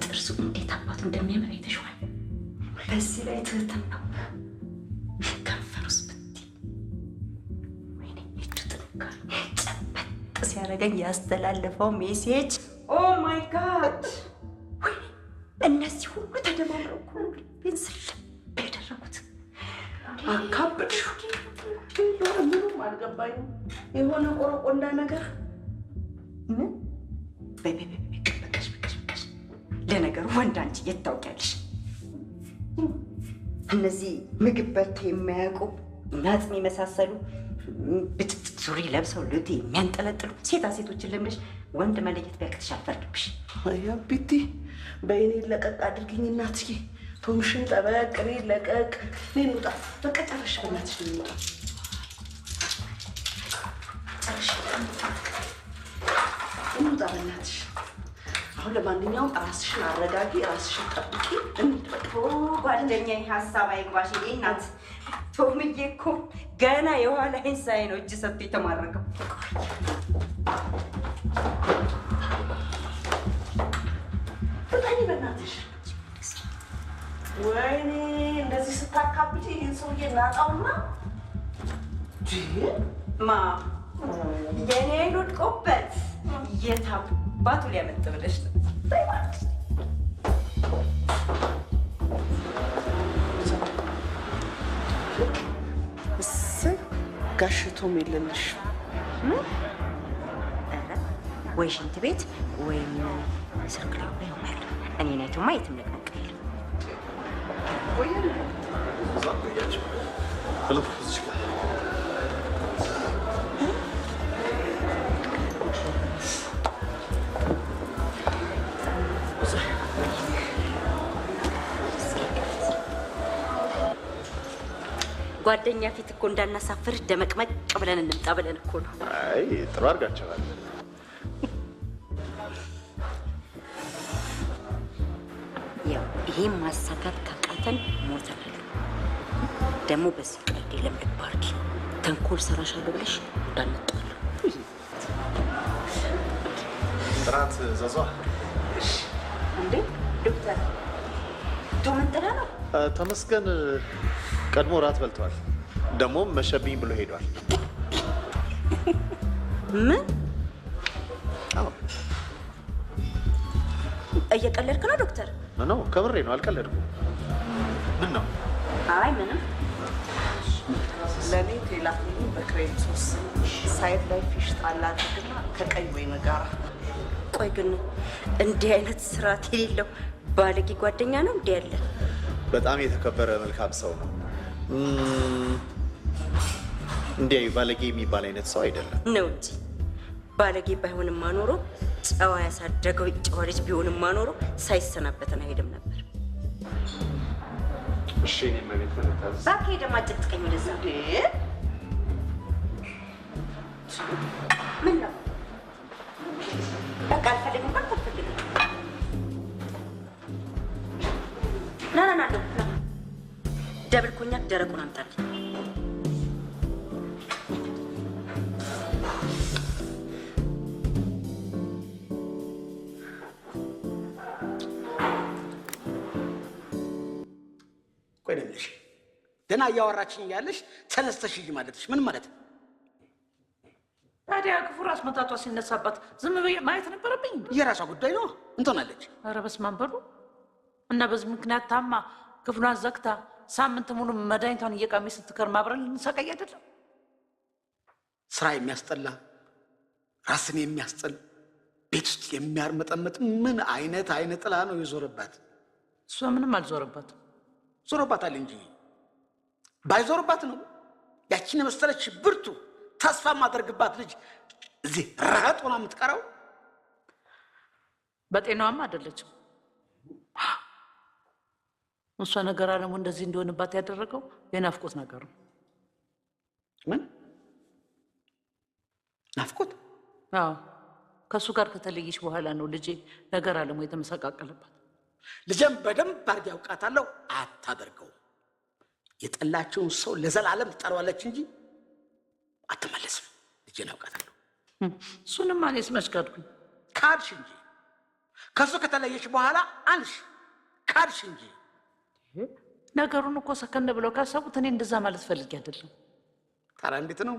ጥርሱ እንዴት አባቱ እንደሚያምር አይተሽዋል? በዚህ ላይ ትህትን ነው። ከንፈሩስ ብትይ ወይኔ እጁ ጥንካሬ ጨበጥ ሲያደርገኝ ያስተላለፈው ሜሴጅ ኦ ማይ ጋድ! ወይኔ እነዚህ ሁሉ ተደማምረው እኮ ነው ልቤን ስልብ ያደረጉት። አካበድሽው። ምንም አልገባኝም። የሆነ ቆረቆንዳ ነገር ምን ለነገሩ ወንድ አንቺ የት ታውቂያለሽ? እነዚህ ምግብ በልተው የማያውቁ ናጽም የመሳሰሉ ብጥጥ ሱሪ ለብሰው ልቴ የሚያንጠለጥሉ ሴታ ሴቶችን ለምደሽ ወንድ መለየት ቢያቅትሽ አልፈርድብሽ። አያ ቢቲ በእኔ ለቀቅ አድርግኝ እናትዬ። ቶምሽን ጠበቅ፣ እኔ ለቀቅ። እኔ እንውጣ በቃ ጨረሽ። በእናትሽ እንውጣ እንውጣ በእናትሽ። አሁን ለማንኛውም ራስሽን አረጋጊ፣ ራስሽን ጠብቂ። ጓደኛዬ ሀሳብ አይግባሽ። እኔ እናት ቶምዬ እኮ ገና የኋላዬን ሳይ ነው እጅ ሰጥቶ የተማረከው። ፍጠኝ በእናትሽ። ወይኔ እንደዚህ ስታካብጪ ይህን ሰውዬ እናጣውና ማ የኔ ወድቆበት የት አባቱ ሊያመጥ ብለሽ ነው? ጋሽቶም የለልሽ ወይ ሽንት ቤት ወይም ሰርክል ላይ ይሆናል። እኔ ናይቱማ የትም ልቅንቅ ጓደኛ ፊት እኮ እንዳናሳፍር ደመቅመቅ ብለን እንምጣ ብለን እኮ ነው። አይ ጥሩ አድርጋችኋል። ያው ይሄን ማሳካት ካቃተን ሞተናል። ደግሞ በዚህ ቀልድ ለምድ ባርኪ ተንኮል ሰራሻለሁ ብለሽ እንዳንጣሉ። ጥራት ዘዟ እንዴ ዶክተር ቶመንጠራ ነው ተመስገን ቀድሞ ራት በልቷል። ደግሞ መሸብኝ ብሎ ሄዷል። ምን? አዎ እየቀለድክ ነው ዶክተር? ነው ከምሬ ነው፣ አልቀለድኩም። ምን ነው? አይ ምንም። ለኔ ቴላፊኒ በክሬም ሶስ ሳይድ ላይ ፊሽ ጣላ አድርግና ከቀይ ወይን ጋር። ቆይ ግን እንዲህ አይነት ስርዓት የሌለው ባለጌ ጓደኛ ነው እንዲህ ያለ? በጣም የተከበረ መልካም ሰው ነው። እንዲህ ባለጌ የሚባል አይነት ሰው አይደለም ነው እንጂ ባለጌ ባይሆንማ ኖሮ ጨዋ ያሳደገው ጨዋ ልጅ ቢሆንማ ኖሮ ሳይሰናበተን አይሄድም ነበር። እሺ እኔ መቤት ፈለታስ ባክ ሄደህ ማጨቅጭቀኝ ወደዛ። ምን ነው በቃ አልፈልግም፣ በቃ አልፈልግም። ና ና ና ደብል ኮኛክ ደረቁን አምጣልኝ። ቆይ ደምልሽ ደህና እያወራችኝ እያለሽ ተነስተሽ ሂጂ ማለትሽ ምን ማለት ነው? ታዲያ ክፉ ራስ መታቷ ሲነሳባት ዝም ብዬ ማየት ነበረብኝ? የራሷ ጉዳይ ነው። እንትሆናለች። ኧረ በስመ አብ በሉ እና በዚህ ምክንያት ታማ ክፍሏን ዘግታ ሳምንት ሙሉ መድኃኒቷን እየቃመች ስትከርም አብረን ልንሰቃይ አይደለም? ስራ የሚያስጠላ ራስን የሚያስጠል ቤት ውስጥ የሚያርመጠመጥ ምን አይነት ጥላ ነው የዞረባት? እሷ ምንም አልዞረባትም። ዞሮባታል እንጂ ባይዞርባት ነው ያቺን የመሰለች ብርቱ ተስፋ ማደርግባት ልጅ እዚህ ረሃጥ ሆና የምትቀረው። በጤናዋም አይደለችም። እሷ ነገር አለሙ እንደዚህ እንዲሆንባት ያደረገው የናፍቆት ነገር ነው። ምን ናፍቆት? አዎ ከእሱ ጋር ከተለየች በኋላ ነው ልጄ ነገር አለሙ የተመሰቃቀለባት። ልጄም በደንብ አድርጌ ያውቃታለሁ። አታደርገው። የጠላቸውን ሰው ለዘላለም ትጠራዋለች እንጂ አትመለስም። ልጄን ያውቃታለሁ። እሱንም እኔስ መች ካድኩኝ? ካድሽ እንጂ ከሱ ከተለየች በኋላ አንሽ ካድሽ እንጂ። ነገሩን እኮ ሰከን ብለው ካሰቡት እኔ እንደዛ ማለት ፈልጌ አይደለም። ታዲያ እንዴት ነው?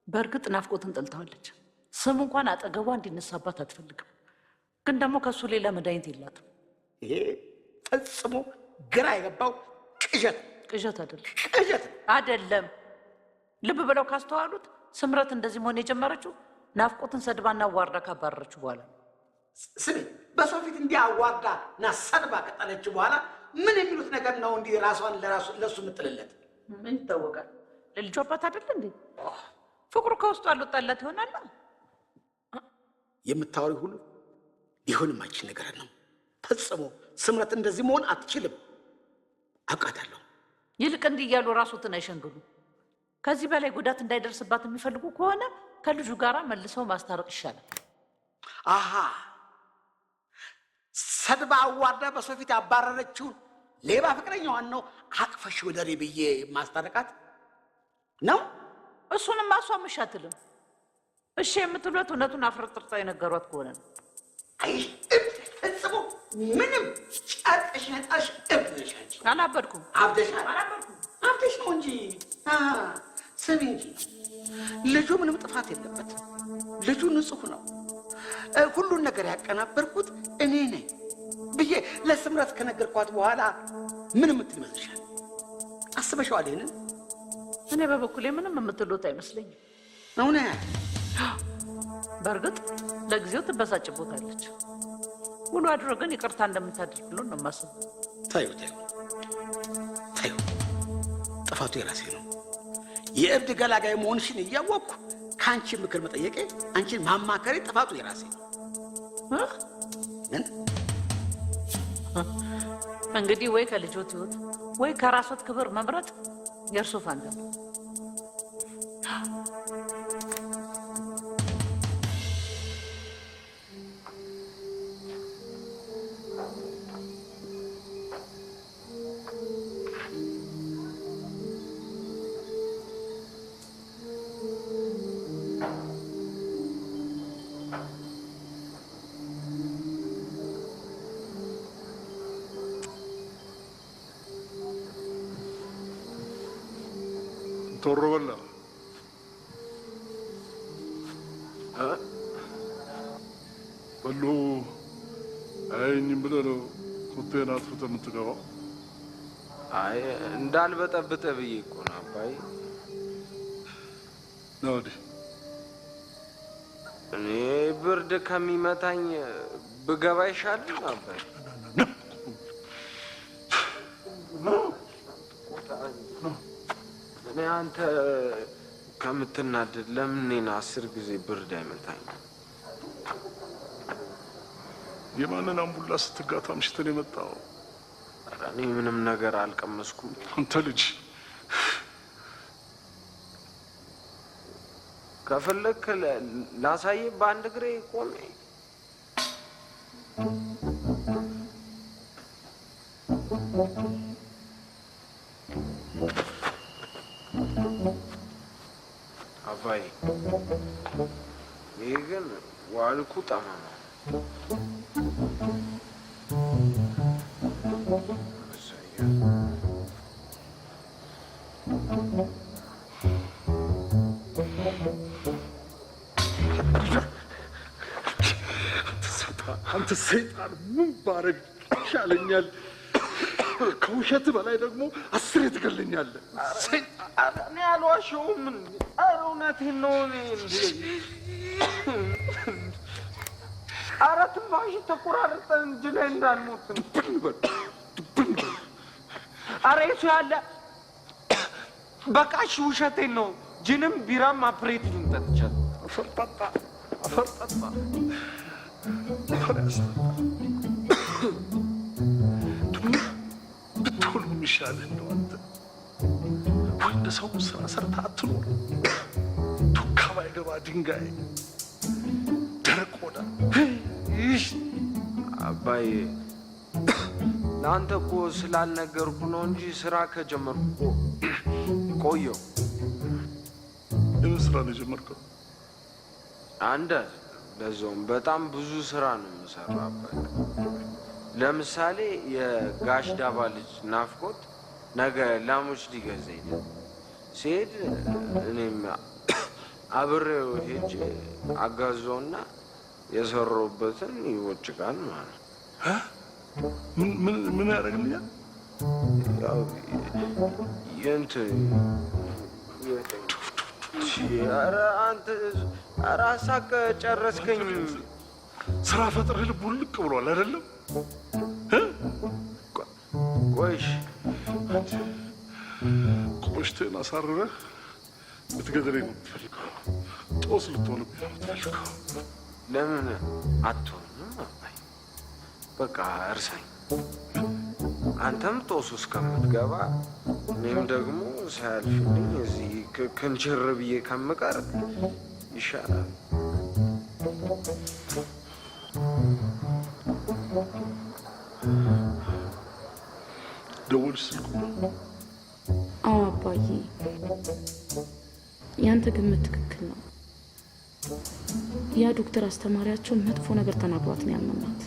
በእርግጥ ናፍቆትን ጠልተዋለች። ስም እንኳን አጠገቧ እንዲነሳባት አትፈልግም። ግን ደግሞ ከሱ ሌላ መድኃኒት የላትም። ይሄ ፈጽሞ ግራ የገባው ቅዠት አይደለም። ቅዠት አይደለም። ልብ ብለው ካስተዋሉት ስምረት እንደዚህ መሆን የጀመረችው ናፍቆትን ሰድባና አዋርዳ ካባረረችው በኋላ ነው። ስሚ፣ በሰው ፊት እንዲህ አዋርዳ እና ሰድባ ከጣለች በኋላ ምን የሚሉት ነገር ነው? እንዲህ ራሷን ለሱ የምጥልለት ምን ይታወቃል? ለልጇ አባት አይደለ እንዴ? ፍቅሩ ከውስጡ አልወጣላት ይሆናል። የምታወሪ ሁሉ ሊሆን የማይችል ነገር ነው። ፈጽሞ ስምረት እንደዚህ መሆን አትችልም። አውቃታለሁ። ይልቅ እንዲህ እያሉ ራሱትን አይሸንግሉ። ከዚህ በላይ ጉዳት እንዳይደርስባት የሚፈልጉ ከሆነ ከልጁ ጋር መልሰው ማስታረቅ ይሻላል። አሃ ሰድባ አዋርዳ በሰው ፊት ያባረረችውን ሌባ ፍቅረኛዋን ነው አቅፈሽ ወደሬ ብዬ ማስታረቃት ነው። እሱንም እሷም እሺ አትልም። እሺ የምትሏት እውነቱን አፍረጥርጣ የነገሯት ከሆነ ነው። አይ ፈጽሞ ምንም ጨርቅሽ ነጣሽ እብድ ነሽ አንቺ። አላበድኩም። አብደሻል። አብደሽ ነው እንጂ። ስሚ እንጂ ልጁ ምንም ጥፋት የለበትም። ልጁ ንጹህ ነው። ሁሉን ነገር ያቀናበርኩት እኔ ነኝ ብዬ ለስምረት ከነገርኳት በኋላ ምን የምትል ይመስልሻል? አስበሽዋል? ይሄንን እኔ በበኩሌ ምንም የምትሉት አይመስለኝም። እውነት? በእርግጥ ለጊዜው ትበሳጭቦታለች። ውሎ አድሮ ግን ይቅርታ እንደምታደርግልን ነው የማስበው። ታዩ ጥፋቱ የራሴ ነው። የእብድ ገላጋይ መሆንሽን እያወቅኩ ከአንቺ ምክር መጠየቄ፣ አንቺን ማማከሬ ጥፋቱ የራሴ ነው። እንግዲህ ወይ ከልጆት ህይወት ወይ ከራሶት ክብር መምረጥ የእርሱ ፋንታ ነው። ተወሮበላ በሉ አይኝም ብለህ ነው ኮቴን አጥፍተህ የምትገባው? አይ እንዳልበጠብጠ ብዬ እኮ ነው አባይ። ና ወዲህ። እኔ ብርድ ከሚመታኝ ብገባ ይሻላል አባይ። እኔ አንተ ከምትናደድ ለምን እኔን 10 ጊዜ ብርድ አይመታኝ? የማንን አምቡላ ስትጋታ አምሽተን የመጣው? እኔ ምንም ነገር አልቀመስኩም። አንተ ልጅ ከፈለክ ላሳይ በአንድ እግሬ ቆሜ። አባይ ይህ ግን ዋልኩ ጠማማ። አንተ ሰይጣን ምን ባረግ ይሻለኛል? ከውሸት በላይ ደግሞ 10 ትገለኛለህ። እኔ አልዋሸሁም። ኧረ እውነቴን ነው። እኔ ኧረ ትንፋሽ ተቆራርጠን እጅ ላይ እንዳልሞት ነው። ኧረ የሱ ያለ በቃ እሺ፣ ውሸቴን ነው። ጅንም ቢራም አፕሬቲቭም ጠጥቻለሁ። አፈር ጠጣ፣ አፈር ጠጣ፣ አፈር ያስጠጣ። ብትሆን የሚሻልህ እንደው አንተ ወይ እንደ ሰው ስራ ሰርተህ አትኖር። ዱካ ባይገባ ድንጋይ ደረቅ ቆዳ። ይሽ አባዬ ለአንተ እኮ ስላልነገርኩ ነው እንጂ ስራ ከጀመርኩ ቆየሁ። የምን ስራ ነው የጀመርከው? አንድ ለዛውም በጣም ብዙ ስራ ነው የምሰራው አባዬ። ለምሳሌ የጋሽ ዳባ ልጅ ናፍቆት ነገ ላሞች ሊገዛኝ ነው። ሲሄድ እኔም አብሬው ሄጄ አጋዘውና የሰራሁበትን ይወጭቃል ማለት ነው። ምን ያደርግልኛል? ያው የእንትን ኧረ አንተ ኧረ አሳቀ ጨረስከኝ። ስራ ፈጥረህ ልብ ውልቅ ብሏል አይደለም? ቆይሽ ቆሽትህን አሳርረህ ልትገድለኝ ነው የምትፈልገው? ጦስ ልትሆንብኝ ነው የምትፈልገው? ለምን አትሆንም አባይ? በቃ እርሳኝ። አንተም ጦስ እስከምትገባ እኔም ደግሞ ሳያልፍልኝ እዚህ ክንችር ብዬ ከምቀር ይሻላል። ደወልሽ ስልኩ? አዎ አባዬ፣ ያንተ ግምት ትክክል ነው። ያ ዶክተር አስተማሪያቸው መጥፎ ነገር ተናግሯት ነው ያመናት።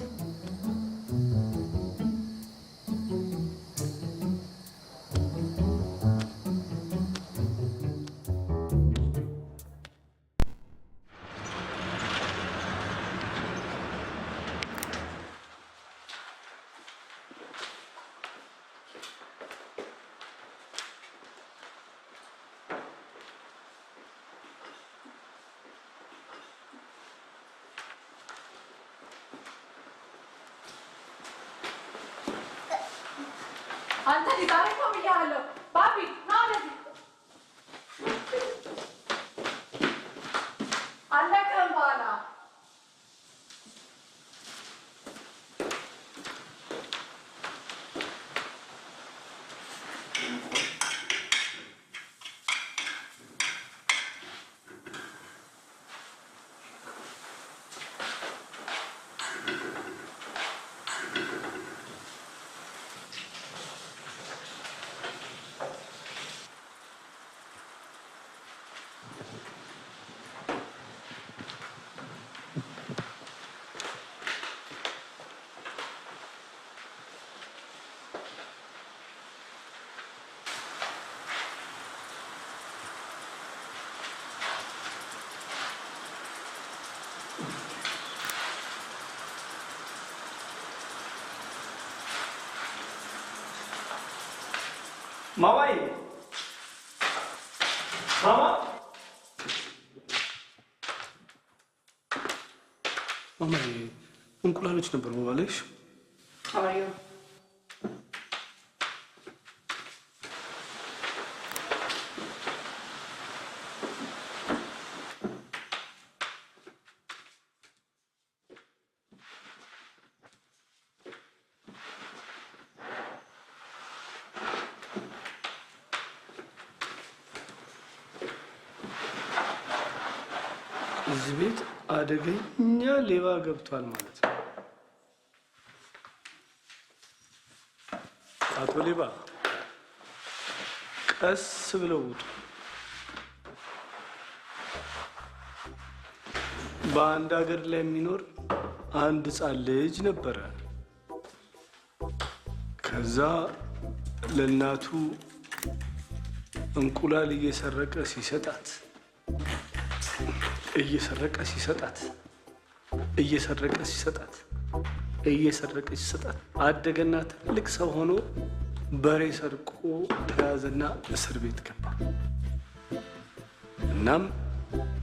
አንተ ዛሬ ነው ብያለሁ። ባቢ ና ወደዚህ። አለቀም በኋላ ማማዬ ማማ ማማዬ እንቁላሎች ነበር ማለሽ። አዩ እዚህ ቤት አደገኛ ሌባ ገብቷል ማለት ነው። አቶ ሌባ ቀስ ብለው ውጡ። በአንድ ሀገር ላይ የሚኖር አንድ ሕፃን ልጅ ነበረ። ከዛ ለእናቱ እንቁላል እየሰረቀ ሲሰጣት አደገና ትልቅ ሰው ሆኖ በሬ ሰርቆ ተያዘና እስር ቤት ገባ። እናም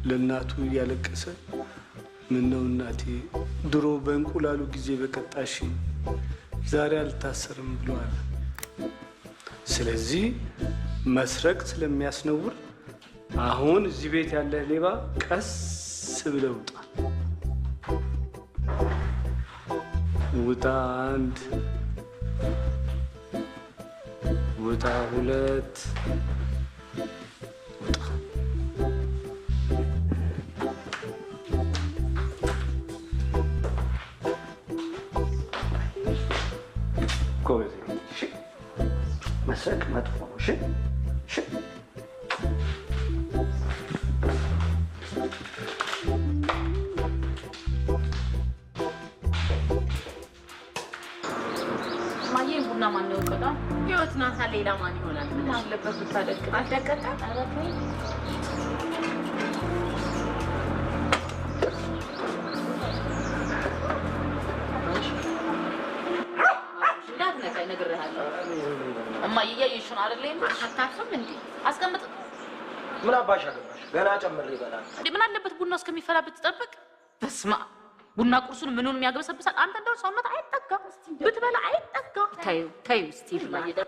ለእናቱ እያለቀሰ ምነው እናቴ ድሮ በእንቁላሉ ጊዜ በቀጣሽ ዛሬ አልታሰርም ብለዋል። ስለዚህ መስረቅ ስለሚያስነውር አሁን እዚህ ቤት ያለ ሌባ ቀስ ብለህ ውጣ። ውጣ 1 ውጣ 2 ውጣ። ጎበዝ። እሺ መስረቅ መጥፎ ነው። እሺ እሺ ቡና ማን ነው ቀጣ? ህይወት ናታ። ሌላ ማን ይሆናል? ምን አለበት ብታደቅ? አልደቀቀ አረፈ። እንዳት ነካይ ነግሬሃለሁ። እማዬ እያየሽ ነው አይደል? አታፍም እንዴ? አስቀምጥ። ምን አባሽ አገባሽ? ገና ጨምሬ ይበላል እንዴ? ምን አለበት ቡናው እስከሚፈላ ብትጠብቅ? በስማ ቡና ቁርሱን ምኑን የሚያገበሰብሳል። አንተ እንደው ሰውነት አይጠጋ ብትበላ አይጠጋ። ታዩ እስቲ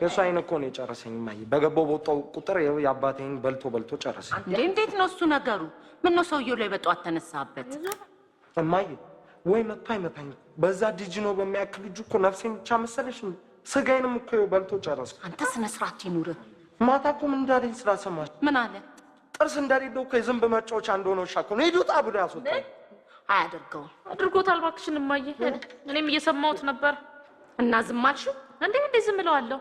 የእሱ አይን እኮ ነው የጨረሰኝ እማዬ። በገባው በወጣው ቁጥር የአባቴን በልቶ ጨረሰኝ። እንዴት ነው እሱ ነገሩ? ምን ነው ሰውየው ላይ በጠዋት ተነሳበት? እማዬ ወይ መጥቶ አይመታኝ። በዛ ዲጂኖ በሚያክል ልጅ እኮ ነፍሴን ብቻ መሰለሽ ስጋዬንም እኮ በልቶ ጨረሰ። አንተ ስነ ስርዓት ይኑር። ማታ እኮ ምን እንዳለኝ ስላሰማሽ። ምን አለ? ጥርስ እንደሌለው እኮ የዝንብ መጫወቻ እንደሆነ ውሻ እኮ ነው። ሂድ ውጣ ብሎ ያስወጣኝ። አያደርገውም። አድርጎታል። እባክሽን እማዬ፣ እኔም እየሰማሁት ነበር። እና ዝም አልሽው? እንዴ ዝም እለዋለሁ?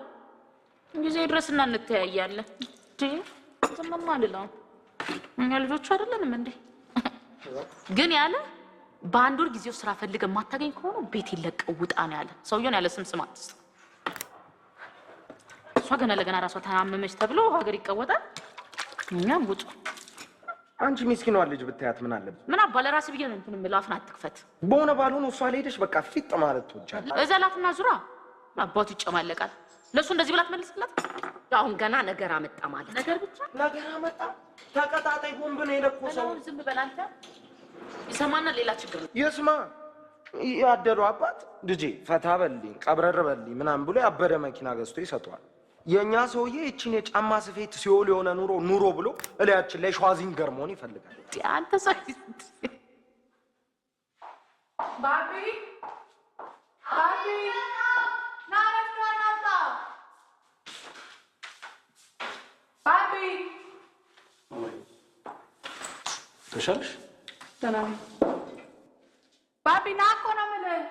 ጊዜ ድረስና እንተያያለን። ዝምማ አልለውም። እኛ ልጆቹ አይደለንም እንዴ? ግን ያለ በአንድ ወር ጊዜው ስራ ፈልገህ የማታገኝ ከሆነ ቤት ይለቀው ውጣ ነው ያለ። ሰውየውን ያለ ስም አትስጥ። እሷ ገና ለገና ራሷ ታመመች ተብሎ ሀገር ይቀወጣል። እኛም ውጡ። አንቺ ምስኪኗ ልጅ ብታያት ምን አለበት? ምን አባለ ራስ ብዬ ነው እንትን የምለው። አፍን አትክፈት። በሆነ ባልሆነ እሷ ሄደሽ በቃ ፊጥ ማለት ትወጃለሽ። እዘላትና ዙራ አባቱ ይጨማለቃል። ለሱ እንደዚህ ብላ ትመልስላት። አሁን ገና ነገር አመጣ ማለት ነገር ብቻ ነገር አመጣ። ተቀጣጣይ ቦምብ ነው የለኮሰው። ዝም በል አንተ። ይሰማና ሌላ ችግር ነው። ይስማ። ያደሩ አባት ልጄ ፈታ በልኝ ቀብረር በልኝ ምናምን ብሎ ያበደ መኪና ገዝቶ ይሰጠዋል። የኛ ሰውዬ እቺን የጫማ ስፌት ሲኦል የሆነ ኑሮ ብሎ እላያችን ላይ ሸዋዚንገር መሆን ይፈልጋል። አንተ ሰው ባቢ ና ረፍቷን አውጣ። ባቢ ተሻለሽ? ደህና ነኝ። ባቢ ና እኮ ነው የምልህ።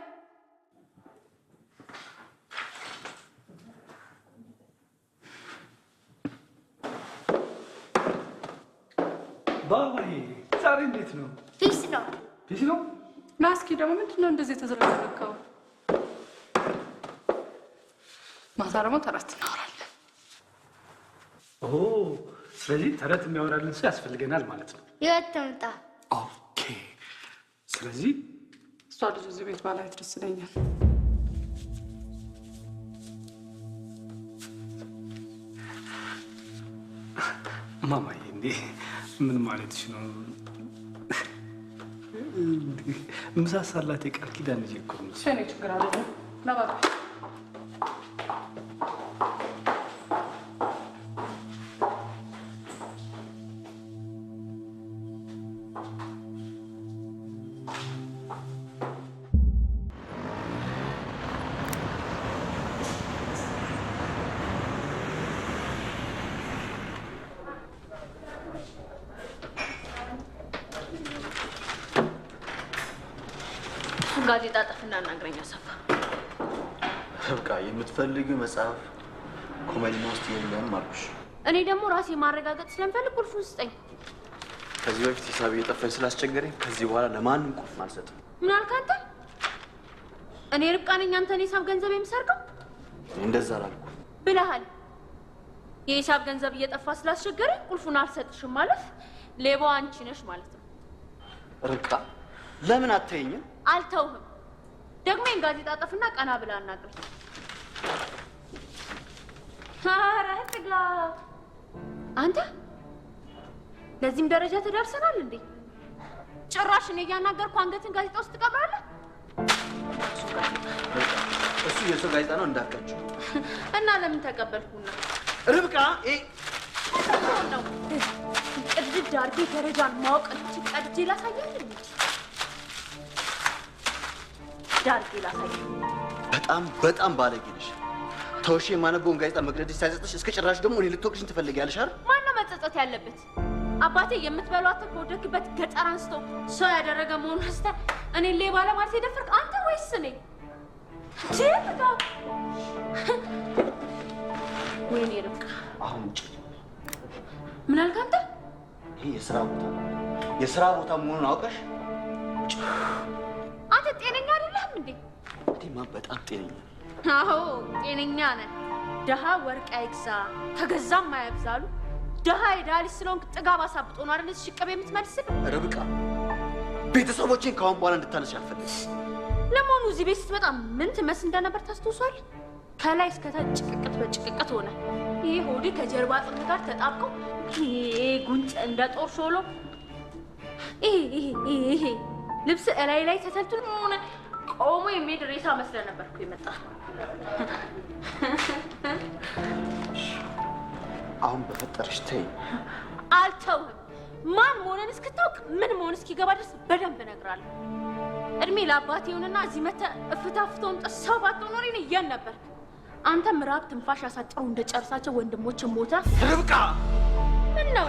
ባባዬ ዛሬ እንዴት ነው? ፒስ ነው። ፒስ ነው? ና እስኪ ደግሞ ምንድን ነው እንደዚህ የተዝረከረከው? ማታ ደግሞ ተረት እናወራለን። ኦ ስለዚህ ተረት የሚያወራልን ሰው ያስፈልገናል ማለት ነው። ህይወት ትምጣ። ኦኬ ስለዚህ እሷ ልጅ እዚህ ቤት ባላየት ደስ ይለኛል። ማማዬ እንዴ ምን ማለትሽ ነው? ምሳሳላት የቃል ኪዳን ልጅ እኮ ነው። እኔ ችግር አይደለም። ና ባቢ ጋዜጣ ጠፍና እናግረኛ ሰፋ በቃ የምትፈልጊው መጽሐፍ ኮሜዲና ውስጥ የለም አልኩሽ። እኔ ደግሞ ራሴ ማረጋገጥ ስለምፈልግ ቁልፉን ስጠኝ። ከዚህ በፊት ሂሳብ እየጠፋኝ ስላስቸገረኝ ከዚህ በኋላ ለማንም ቁልፍ አልሰጥም። ምን አልክ አንተ? እኔ ርብቃ ነኝ አንተን ሂሳብ ገንዘብ የምሰርቀው? እንደዛ አላልኩ ብለሃል። የሂሳብ ገንዘብ እየጠፋ ስላስቸገረኝ ቁልፉን አልሰጥሽም ማለት ሌባው አንቺ ነሽ ማለት ነው። ርብቃ ለምን አትይኝም? አልተውህም። ደግሞ ይህን ጋዜጣ ጠፍና ቀና ብላ አናግረኝ። ኧረ ትጋ አንተ ለዚህም ደረጃ ተደርሰናል እንዴ? ጭራሽ እኔ እያናገርኩ አንገትን ጋዜጣ ውስጥ ትቀብራለህ? እሱ የሰው ጋዜጣ ነው እንዳትቀጭው። እና ለምን ተቀበልኩና? ርብቃ ነው ቅድድ አድርጌ ደረጃን ማወቅ ቀድጄ ላሳየህ እንዴ? ዳርጌ ላሳየህ። በጣም ባለጌ ነሽ። ተውሽ የማነበውን ጋዜጣ መቅደድሽ ሳይጸጽሽ እስከ ጭራሽ ደግሞ እኔ ልትወቅሽኝ ትፈልጊያለሽ አይደል? ማነው መጸጸት ያለበት? አባቴ የምትበሏት ከወደክበት ገጠር አንስቶ ሰው ያደረገ መሆኑን ስተህ እኔን ሌባ ለማለት የደፈርክ አንተ ወይስ እኔ? ጅብጋ ወይኔ ርብቃ አሁን ውጭ። ምን አልክ አንተ? ይሄ የስራ ቦታ መሆኑን አውቀሽ ውጭ። አንተ ጤነኛ አይደለህም እንዴ? እኔማ በጣም ጤነኛ። አዎ ጤነኛ ነህ። ደሃ ወርቅ አይግዛ ከገዛም አያብዛሉ። ደሃ የድሃ ልጅ ስለሆንክ ጥጋብ አሳብጦ ነው አይደል ሽቅብ የምትመልስል? ርብቃ ቤተሰቦቼን ከአሁን በኋላ እንድታነሽ አልፈልግም። ለመሆኑ እዚህ ቤት ስትመጣ ምን ትመስል እንደነበር ታስታውሳለህ? ከላይ እስከታች ጭቅቅት በጭቅቅት ሆነ። ይሄ ሆድ ከጀርባ አጥንት ጋር ተጣብቀው ይሄ ጉንጭ እንደ ጦር ሾሎ ይሄ ልብስ እላይ ላይ ተተልትሎ ሆነ ቆሞ የሚሄድ ሬሳ መስለህ ነበርኩ የመጣ። አሁን በፈጠረሽ ተይ። አልተውህም። ማን መሆንን እስክታውቅ ምን መሆን እስኪገባ ድረስ በደንብ እነግርሃለሁ። እድሜ ለአባቴ ይሁንና እዚህ መተህ እፍታፍቶን ሰው ባትሆን ኖሮ የት ነበርክ? አንተ ምዕራብ ትንፋሽ ያሳጥሩ እንደጨርሳቸው ወንድሞችን ሞተ። ርብቃ ምን ነው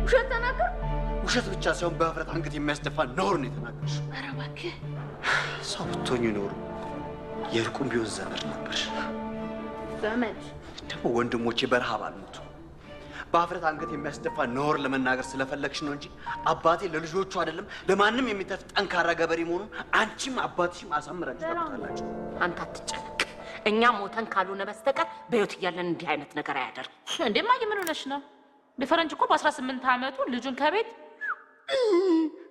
ውሸት ተናገር? ውሸት ብቻ ሳይሆን በህፍረት አንገት የሚያስደፋ ነውር ነው የተናገርሽ። ኧረ እባክህ ሰው ብትሆኚ ኖሮ የእርቁም ቢሆን ዘመድ ነበርሽ። ዘመድ ደግሞ ወንድሞቼ በረሃብ አልሞቱ። በህፍረት አንገት የሚያስደፋ ነውር ለመናገር ስለፈለግሽ ነው እንጂ አባቴ ለልጆቹ አይደለም ለማንም የሚተርፍ ጠንካራ ገበሬ መሆኑን አንቺም አባትሽም አሳምራችሁ ታውቃላችሁ። አንተ አትጨነቅ። እኛ ሞተን ካልሆነ በስተቀር በህይወት እያለን እንዲህ አይነት ነገር አያደርግም። እንዴማ ምን ሆነሽ ነው? በፈረንጅ እኮ በ18 ዓመቱ ልጁን ከቤት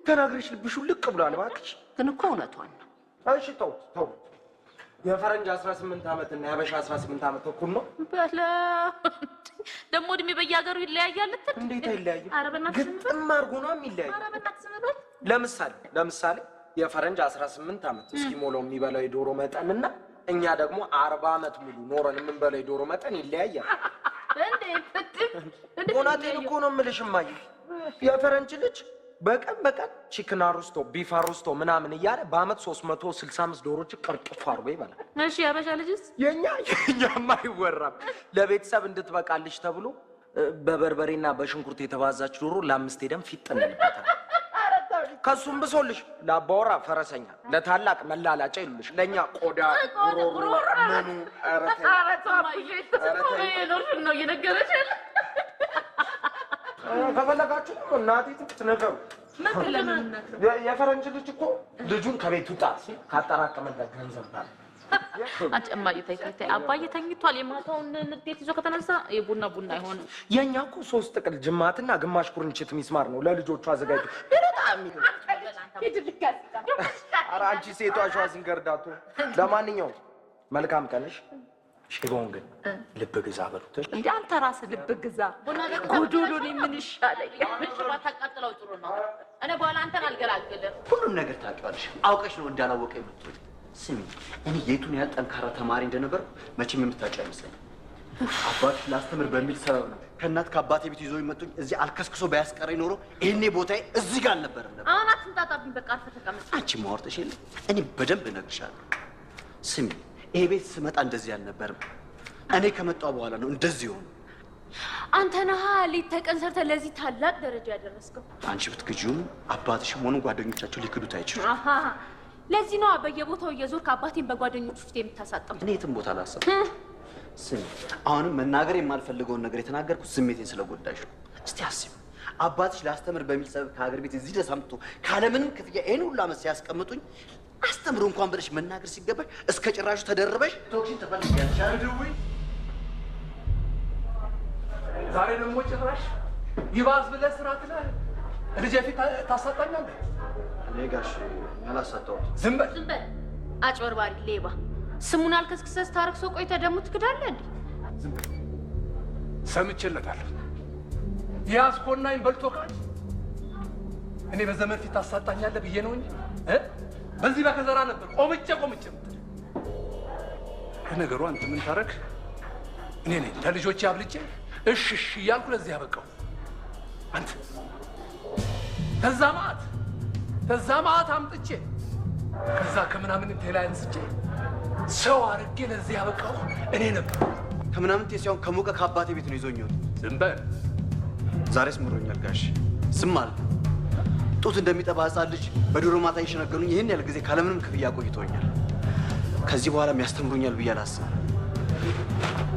ተናግረሽ ልብሹ ልቅ ብሏል። እባክሽ ግን እኮ እውነቷን ነው። እሺ ተው። የፈረንጅ 18 ዓመት እና የአበሻ 18 ዓመት እኩል ነው? ደግሞ እድሜ በየሀገሩ ይለያያል ልትል? እንዴት አይለያይም? ኧረ በእናትሽ ግጥም አድርጎ ነው የሚለያየው። ኧረ በእናትሽ ዝም በል። ለምሳሌ የፈረንጅ 18 ዓመት እስኪሞላው የሚበላው የዶሮ መጠንና እኛ ደግሞ 40 ዓመት ሙሉ ኖረን የምንበላው የዶሮ መጠን ይለያያል። እውነቴን እኮ ነው የምልሽ እማዬ። የፈረንጅ ልጅ በቀን ቺክን አሩስቶ ቢፍ አሩስቶ ምናምን እያለ በአመት 365 ዶሮች ቅርጥፍ አድርጎ ይበላል። እሺ ያበሻ ልጅስ? የኛማ አይወራም። ለቤተሰብ እንድትበቃልሽ ተብሎ በበርበሬና በሽንኩርት የተባዛች ዶሮ ለ5 ደም ፊት እንልበታል። ከሱም ብሶልሽ ለአባወራ ፈረሰኛ፣ ለታላቅ መላላጫ ይሉልሽ፣ ለእኛ ቆዳ ጉሮሮ ምኑ ነው እየነገረሽ ከፈለጋችሁ እናቴ ትነገሩ። የፈረንጅ ልጅ እኮ ልጁን ከቤት ውጣ ሲል ካጠራቀመለት ገንዘብ ጋር አንቺ እማዬ ተይ ተይ፣ አባዬ ተኝቷል። የማታውን ንዴት ይዞ ከተነሳ የቡና አይሆንም። የእኛ እኮ 3 ጥቅል ጅማትና ግማሽ ኩርንችት ሚስማር ነው ለልጆቹ አዘጋጅቶ በጣም ኧረ አንቺ ሴቷ ሸዋ ሲንገርዳቱ። ለማንኛውም መልካም ቀንሽ። ሽቦውን ግን ልብ ግዛ በሉት እንጂ አንተ ራስህ ልብ ግዛ። ጉዱሉን ምን ይሻለኝ? ሽባ ታቃጥለው ጥሩ ነው። እኔ በኋላ አንተን አልገላግልም። ሁሉም ነገር ታውቂዋለሽ። አውቀሽ ነው እንዳላወቀ የምትወጪ። ስሚ፣ እኔ የቱን ያህል ጠንካራ ተማሪ እንደነበር መቼም የምታውቂው አይመስለኝም። አባትሽ ላስተምር በሚል ሰበብ ነው ከእናት ከአባቴ ቤት ይዞ ይመጡኝ። እዚህ አልከስክሶ ባያስቀረኝ ኖሮ ይሄኔ ቦታዬ እዚህ ጋር አልነበረም ነበር። አሁን አትንጣጣብኝ፣ በቃ አርፈህ ተቀመጥ። አንቺ ማወርተሽ የለ እኔ በደንብ እነግርሻለሁ። ስሚ፣ ይሄ ቤት ስመጣ እንደዚህ አልነበርም። እኔ ከመጣሁ በኋላ ነው እንደዚህ ሆነ። አንተ ነህ ሌት ተቀን ሰርተህ ለዚህ ታላቅ ደረጃ ያደረስከው። አንቺ ብትክጂውም አባትሽም ሆኑ ጓደኞቻቸው ሊክዱት አይችሉም። አሃ፣ ለዚህ ነው በየቦታው እየዞርክ አባቴን በጓደኞቹ ፊት የምታሳጣው። እኔ የትም ቦታ አላሰብኩም። ስሚ፣ አሁንም መናገር የማልፈልገውን ነገር የተናገርኩት ስሜቴን ስለጎዳሽ ነው። እስቲ አስቢ፣ አባትሽ ላስተምር በሚል ሰበብ ከሀገር ቤት እዚህ ድረስ አምጥቶ ካለምንም ክፍያ ይህን ሁሉ ዓመት ሲያስቀምጡኝ አስተምሩ እንኳን ብለሽ መናገር ሲገባሽ እስከ ጭራሹ ተደርበሽ ቶክሲን ተፈልጊያለሽ። ድውይ ዛሬ ደግሞ ጭራሽ ይባስ ብለህ ስራ ትላለህ። ልጄ ፊት ታሳጣኛለህ። እኔ ጋሽ ያላሳጣሁት ዝም በል ዝም በል አጭበርባሪ ሌባ። ስሙን አልከስክሰህ ታረክሶ ቆይተህ ደግሞ ትክዳለህ እንዴ? ዝም በል ሰምቼለታለሁ። ያስኮናኝ በልቶ ካል እኔ በዘመን ፊት ታሳጣኛለህ ብዬ ነው እንጂ በዚህ በከዘራ ነበር ቆምጬ ነገሩ። አንተ ምን ታረክ? እኔ ነኝ ለልጆቼ አብልጬ እሺ እያልኩ ለዚህ ያበቃው። አንተ ከዛ ማዕት አምጥቼ ከዛ ከምናምን ላይ አንስቼ ሰው አድርጌ ለዚህ ያበቃው እኔ ነበር። ከምናምን ሲሆን ከሞቀ ከአባቴ ቤት ነው ይዞኝ ወጣ። ዝም በል። ዛሬስ ምሮኛል ጋሽ። ዝም አልኩ። ጡት እንደሚጠባ ሕፃን ልጅ በዶሮ ማታ እየሸነገሉኝ ይህን ያህል ጊዜ ካለምንም ክፍያ ቆይቶኛል። ከዚህ በኋላም ያስተምሩኛል ብዬ አላስብም።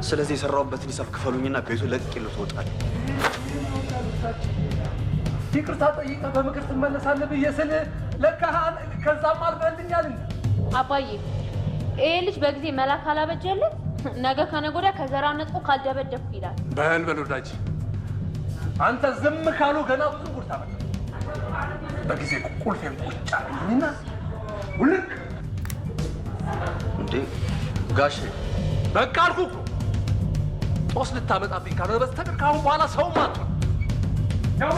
ስለዚህ የሰራሁበትን ሂሳብ ክፈሉኝና ቤቱን ለቅቄልዎት እወጣለሁ። ይቅርታ ጠይቀህ በምክር ትመለሳለህ ብዬ ስል ለካ ከዛም አልፈልኛል። አባዬ ይሄ ልጅ በጊዜ መላክ አላበጀልን ነገ ከነገ ወዲያ ከዘራ ነጥቆ ካልደበደብኩ ይላል። በል ወዳጅ፣ አንተ ዝም ካሉ ገና ብዙ ጉድ ታመጣለህ። በጊዜ ቁልፌን ቁጭ አለኝና ውልቅ እንዴ ጋሼ፣ በቃ አልኩህ እኮ ጦስ ልታመጣብኝ ካልሆነ በስተቀር ከአሁን በኋላ ሰው ማጥፋት ያው